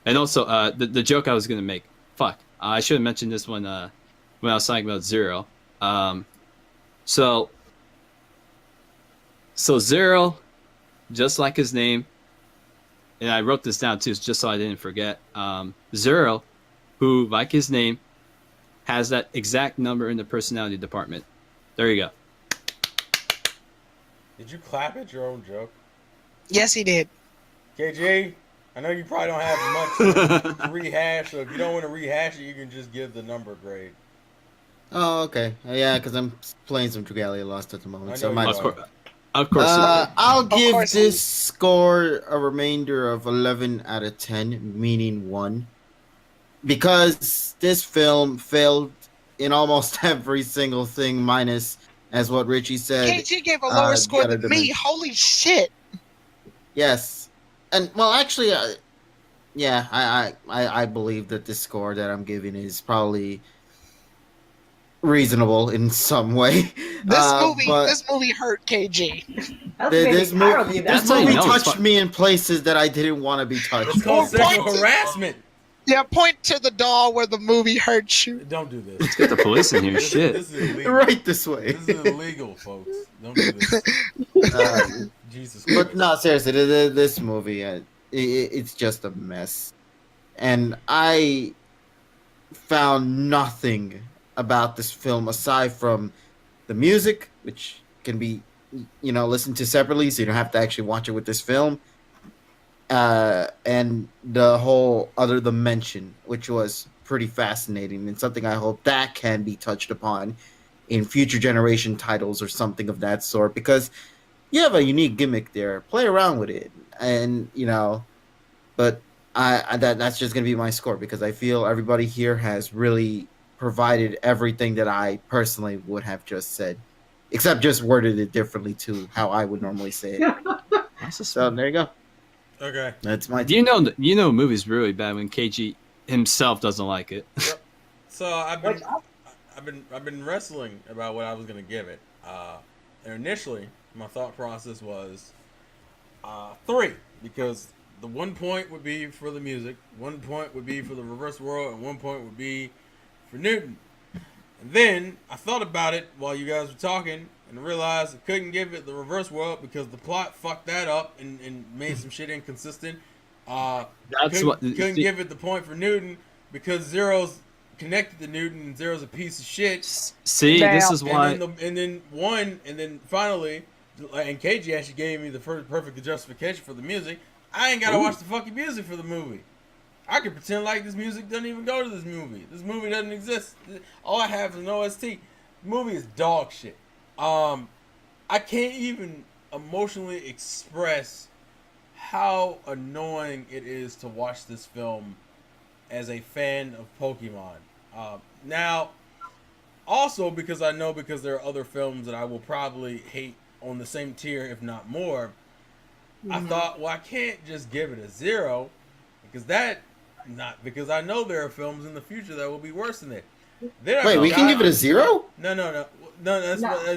And also, the joke I was gonna make. Fuck. I should have mentioned this when I was talking about Zero. So Zero, just like his name, and I wrote this down too, just so I didn't forget. Zero, who, like his name, has that exact number in the personality department. There you go. Did you clap at your own joke? Yes, he did. KJ, I know you probably don't have much to rehash, so if you don't want to rehash it, you can just give the number grade. Oh, okay. Yeah, because I'm playing some Dragalia Lost at the I moment. know So you my are. Of course. I'll give course. this score a remainder of 11 out of 10, meaning 1. Because this film failed in almost every single thing, minus, as what Richie said. KG gave a lower score other than me. dimension. Holy shit. Yes. And, well, actually, yeah, I believe that this score that I'm giving is probably reasonable in some way. This movie hurt KG. That's This maybe Carol movie, did that. Just so you know, it's touched me in places that I didn't want to be touched. It's called Well, sexual point- harassment. Yeah, point to the doll where the movie hurt you. Don't do this. Let's get the police in here. This, Shit. this is illegal. Right this way. This is illegal, folks. Don't do this. Jesus Christ. But no, seriously, this movie, it's just a mess. And I found nothing about this film aside from the music, which can be, listened to separately, so you don't have to actually watch it with this film. And the whole other dimension, which was pretty fascinating and something I hope that can be touched upon in future generation titles or something of that sort, because you have a unique gimmick there. Play around with it, and but that's just gonna be my score because I feel everybody here has really provided everything that I personally would have just said, except just worded it differently to how I would normally say it. So there you go. Okay. That's my. You know, a movie's really bad when KG himself doesn't like it. So I've been wrestling about what I was gonna give it. And initially, my thought process was 3 because the 1 point would be for the music, 1 point would be for the reverse world, and 1 point would be for Newton. And then I thought about it while you guys were talking and realized I couldn't give it the reverse world because the plot fucked that up and made some shit inconsistent. Couldn't give it the point for Newton because Zero's connected to Newton and Zero's a piece of shit. See, Damn. this is why. And then finally, and KG actually gave me the perfect justification for the music. I ain't gotta watch the fucking music for the movie. I can pretend like this music doesn't even go to this movie. This movie doesn't exist. All I have is an OST. The movie is dog shit. I can't even emotionally express how annoying it is to watch this film as a fan of Pokemon. Now, also because there are other films that I will probably hate on the same tier, if not more, I thought, well, I can't just give it a 0 because I know there are films in the future that will be worse than it. Wait, we can give it a 0? No. That's what I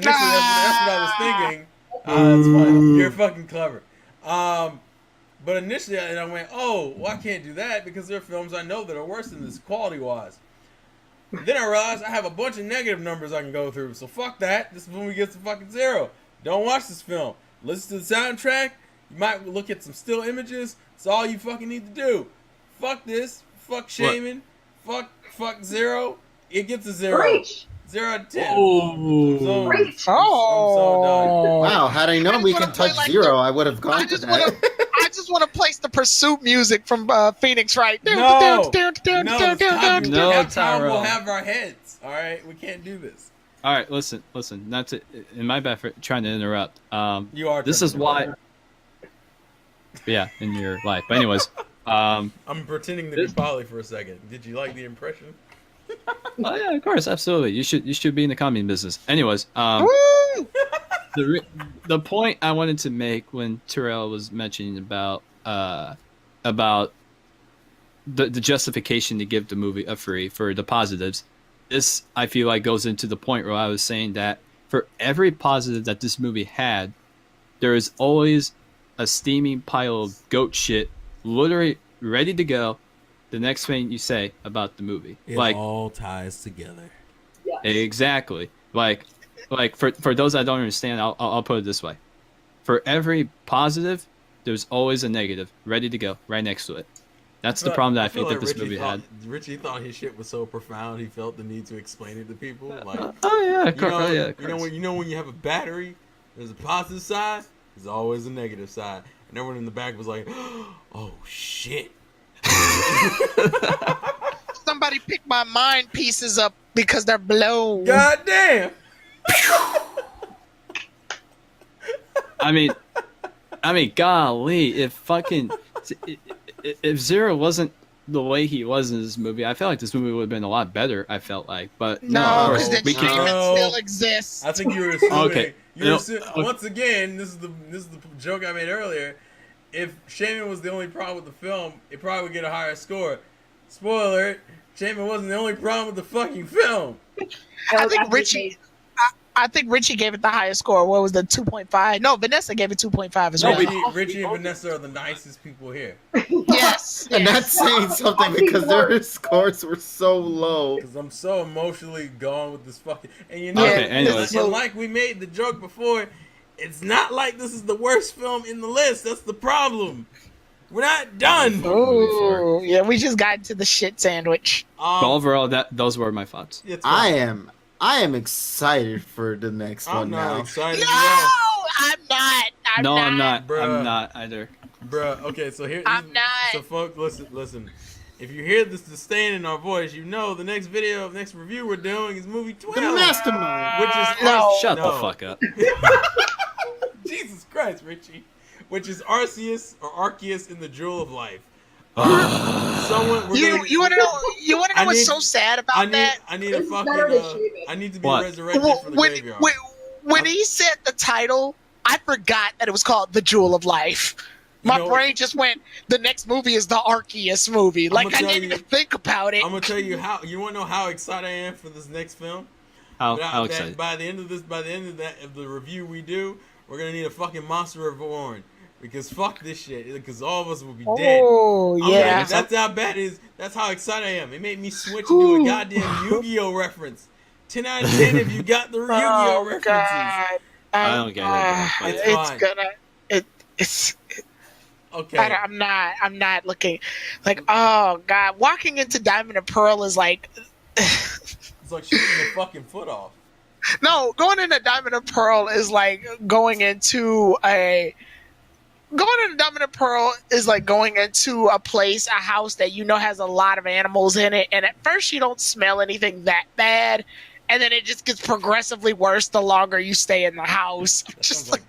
was thinking. That's funny. You're fucking clever. But initially, I went, oh, well, I can't do that because there are films I know that are worse than this quality-wise. Then I realized I have a bunch of negative numbers I can go through. So fuck that. This movie gets a fucking 0. Don't watch this film. Listen to the soundtrack. You might look at some still images. That's all you fucking need to do. Fuck this. Fuck shaming. Fuck 0. It gets a 0. Preach. 0 out of 10. Oh. I'm so done. Wow, had I known we could touch 0, I would have gone to that. I just want to place the Pursuit music from Phoenix Wright. No, No, time we'll Tyrell. have our heads. All right, we can't do this. All right, listen. Not to, in my bad for trying to interrupt. You are. This is why. Yeah, in your life. But anyways, I'm pretending to be Polly for a second. Did you like the impression? oh yeah, of course, absolutely. You should be in the comedy business. Anyways, the point I wanted to make when Terrell was mentioning about the justification to give the movie a free for the positives, this I feel like goes into the point where I was saying that for every positive that this movie had, there is always a steaming pile of goat shit, literally ready to go. The next thing you say about the movie, It all ties together. Yes. Exactly. Like for those that don't understand, I'll put it this way: for every positive, there's always a negative ready to go right next to it. That's the problem that I think that this movie had. Richie thought his shit was so profound, he felt the need to explain it to people. Like, Oh yeah, of you know, course. Yeah, of you know course. when you have a battery, there's a positive side, there's always a negative side, and everyone in the back was like, "Oh shit." Somebody pick my mind pieces up because they're blown. God damn. I mean, golly, if Zero wasn't the way he was in this movie, I felt like this movie would have been a lot better. I felt like, but No, of because course, the treatment still exists. I think you were assuming. Okay. Once again, this is the joke I made earlier. If Shaman was the only problem with the film, it probably would get a higher score. Spoiler alert, Shaman wasn't the only problem with the fucking film. I think Richie gave it the highest score. What was the 2.5? No, Vanessa gave it 2.5 as well. Richie and Vanessa are the nicest people here. Yes. And that's saying something because their scores were so low. Because I'm so emotionally gone with this fucking... And you know, Okay, anyways. and like we made the joke before, it's not like this is the worst film in the list. That's the problem. We're not done. Ooh, yeah, we just got into the shit sandwich. But overall, those were my thoughts. It's fine. I am excited for the next one I'm not now. excited. No, at I'm not. I'm not. Bruh. I'm not either. all. Bruh, okay, so here... I'm not. So, folks, listen. If you hear this disdain in our voice, you know the next review we're doing is movie 12. The Mastermind. Which is... No. Shut No. the fuck up. Jesus Christ, Richie. Which is Arceus in the Jewel of Life. Someone... You want to know? You want to know what's so sad about that? I need a It's fucking... better than Shaman. I need to be What? resurrected from the graveyard. When he said the title, I forgot that it was called The Jewel of Life. My brain just went, the next movie is the Arceus movie. Like, I didn't even think about it. I'm gonna tell you how. You want to know how excited I am for this next film? How excited? By the end of the review we do, we're gonna need a fucking Monster Reborn because fuck this shit. Because all of us will be dead. Oh, yeah. That's how bad it is. That's how excited I am. It made me switch into a goddamn Yu-Gi-Oh reference. 10 out of 10 if you got the Yu-Gi-Oh references. God. I don't get it. But It's It's fine. gonna. It's. Okay. I'm not looking like, oh God, walking into Diamond and Pearl is like, It's like shooting your fucking foot off. No, going into Diamond and Pearl is like going into a Diamond and Pearl is like going into a place, a house that you know has a lot of animals in it, and at first you don't smell anything that bad, and then it just gets progressively worse the longer you stay in the house. That sounds like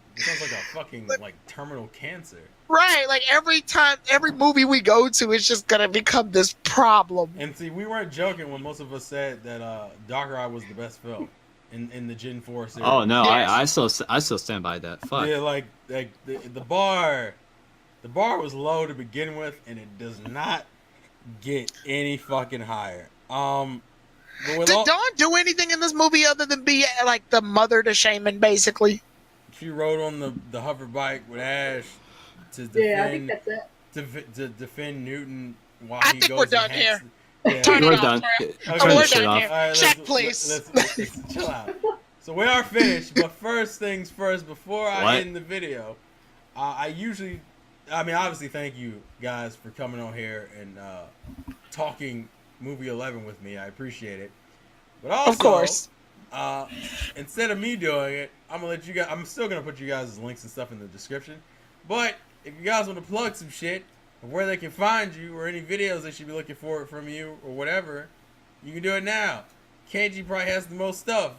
a fucking like terminal cancer. Right, like every movie we go to, it's just gonna become this problem. And see, we weren't joking when most of us said that Dark Ride was the best film in the Gen 4 series. Oh no, Yes. I still stand by that. Fuck. Yeah, like the bar was low to begin with, and it does not get any fucking higher. But with Did Dawn do anything in this movie other than be like the mother to Shaman, basically? she rode on the hover bike with Ash to defend, Yeah, I think that's it. to defend Newton while I he think goes we're and done hacks here. Yeah. Turn We're it off, done. Brad. Okay. Turn We're this shit done off. here. All right, Check, please. let's chill out. So we are finished, but first things first, before I What? end the video, obviously thank you guys for coming on here and talking movie 11 with me. I appreciate it. But also, Of course. instead of me doing it, I'm still gonna put you guys' links and stuff in the description. But if you guys want to plug some shit, or where they can find you, or any videos they should be looking for from you, or whatever, you can do it now. KG probably has the most stuff.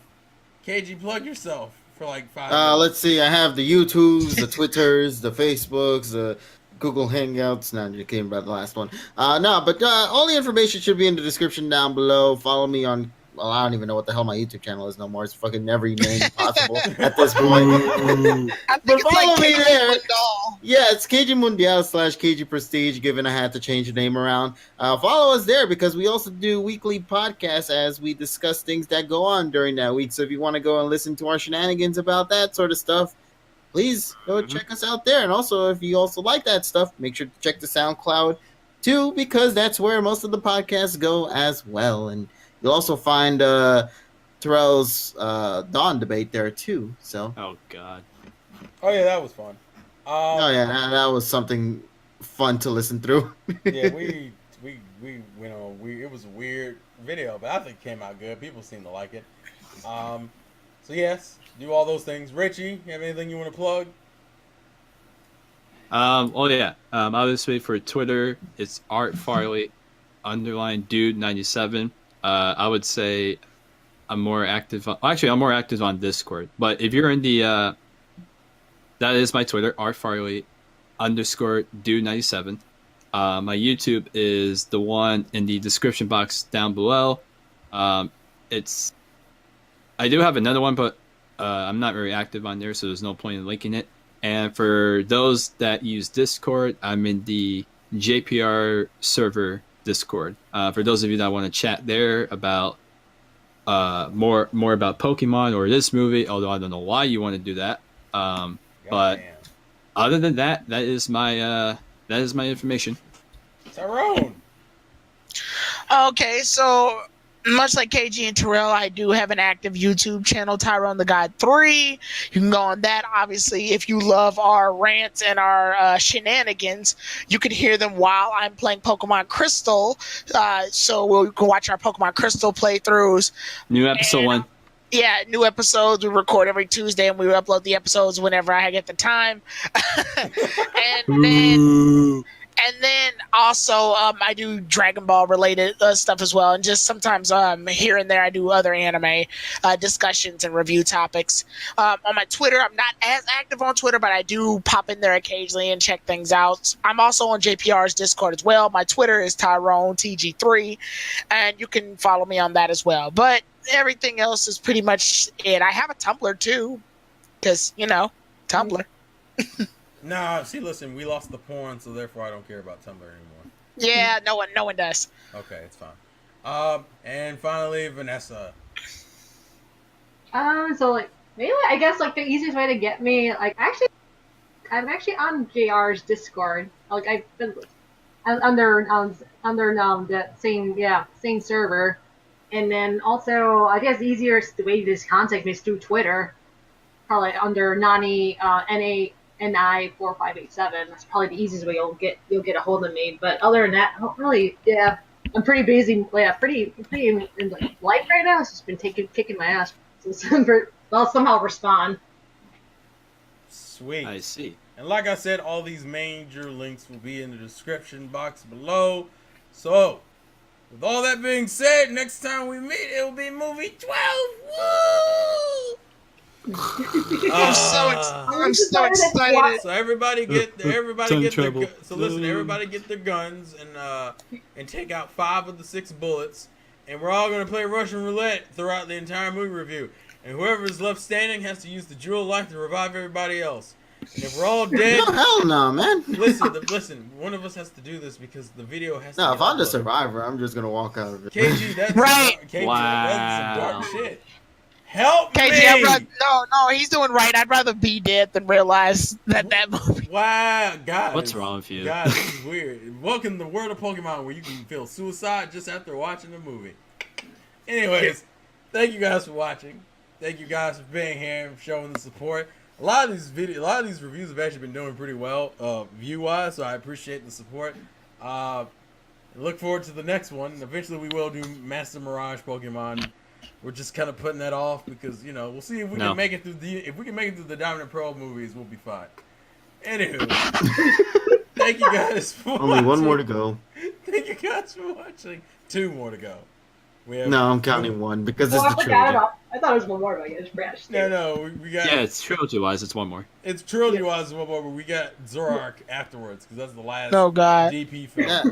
KG, plug yourself for like 5 minutes. Let's see. I have the YouTubes, the Twitters, the Facebooks, the Google Hangouts. No, you came about the last one. But all the information should be in the description down below. Follow me on. Well, I don't even know what the hell my YouTube channel is no more. It's fucking every name possible at this point. I But think it's follow like me KG there. Mundial. Yeah, it's KG Mundial / KG Prestige, given I had to change the name around. Follow us there because we also do weekly podcasts as we discuss things that go on during that week. So if you want to go and listen to our shenanigans about that sort of stuff, please go check us out there. And also, if you also like that stuff, make sure to check the SoundCloud too, because that's where most of the podcasts go as well. And you'll also find Terrell's Dawn debate there too. So, Oh god. Oh yeah, that was fun. oh yeah, that was something fun to listen through. Yeah, we it was a weird video, but I think it came out good. People seem to like it. So yes, do all those things. Richie, you have anything you want to plug? Obviously for Twitter, it's Art Farley _ dude97. I would say I'm more active I'm more active on Discord. But if you're in the that is my Twitter, Art Farley _ dude97. My YouTube is the one in the description box down below. I do have another one, but I'm not very active on there, so there's no point in linking it. And for those that use Discord, I'm in the JPR server Discord. For those of you that want to chat there about more about Pokemon or this movie, although I don't know why you want to do that. But Goddamn. other than that, that is my information. Okay, so much like KG and Terrell, I do have an active YouTube channel, Tyrone the God 3. You can go on that. Obviously, if you love our rants and our shenanigans, you can hear them while I'm playing Pokemon Crystal. So you can watch our Pokemon Crystal playthroughs. New episode And, 1. Yeah, new episodes. We record every Tuesday, and we upload the episodes whenever I get the time. And then also I do Dragon Ball related stuff as well, and just sometimes here and there I do other anime discussions and review topics. On my Twitter, I'm not as active on Twitter, but I do pop in there occasionally and check things out. I'm also on JPR's Discord as well. My Twitter is Tyrone TG3, and you can follow me on that as well. But everything else is pretty much it. I have a Tumblr too, because Tumblr. Nah, see, listen, we lost the porn, so therefore I don't care about Tumblr anymore. Yeah, no one does. Okay, it's fine. And finally, Vanessa. So like maybe I guess like the easiest way to get me, like I'm actually on JR's Discord. Like I've been under that same server, and then also I guess the easiest way to just contact me is through Twitter, probably under Nani NI4587. That's probably the easiest way you'll get a hold of me. But other than that, I don't really. Yeah, I'm pretty busy. Yeah, pretty in life right now. It's just been kicking my ass they'll somehow respond. Sweet. I see. And like I said, all these major links will be in the description box below. So, with all that being said, next time we meet, it will be movie 12. Woo! I'm so excited. So everybody get Trouble. so listen, everybody get their guns and take out 5 of the 6 bullets, and we're all gonna play Russian roulette throughout the entire movie review. And whoever is left standing has to use the jewel of life to revive everybody else. And if we're all dead, No, hell no, man. listen, one of us has to do this because the video has to. No, be if I'm the uploaded. survivor, I'm just gonna walk out of it. KG, that's Right. KG, Wow. that's some dark shit. Help KG, me! no, he's doing right. I'd rather be dead than realize that movie. Wow, guys. What's wrong with you? Guys, this is weird. Welcome to the world of Pokemon where you can feel suicide just after watching the movie. Anyways, thank you guys for watching. Thank you guys for being here and showing the support. A lot of these reviews have actually been doing pretty well, view-wise, so I appreciate the support. Look forward to the next one. Eventually we will do Master Mirage Pokemon. We're just kind of putting that off because, you know, we'll see if we can make it through the Diamond and Pearl movies, we'll be fine. Anywho, thank you guys for watching. Only one more to go. Thank you guys for watching. 2 more to go. We have No, I'm counting 1 because Oh, it's I the forgot trilogy. about. I thought it was one more, but I just brashed. No, we got. Yeah, it's trilogy-wise. It's one more. It's trilogy-wise one more, but we got Zorak afterwards because that's the last Oh, God. DP film. Yeah.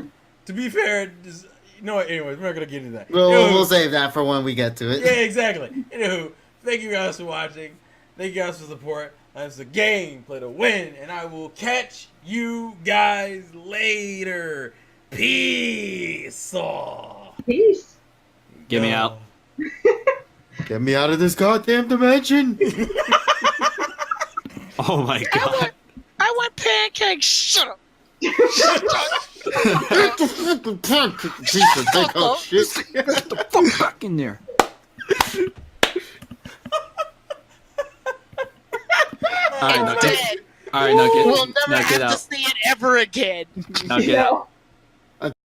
To be fair, you know what? Anyways, we're not gonna get into that. We'll save that for when we get to it. Yeah, exactly. Anywho, thank you guys for watching. Thank you guys for support. That's the game. Play to win, and I will catch you guys later. Peace. Peace. Get me out. Get me out of this goddamn dimension. Oh my god. I want pancakes. Shut up. Get the fucking pancake. Jesus, take out shit. Get the fuck back in there. Alright, now get. Alright, now get. We'll never Now get have to out. see it ever again. Now get out.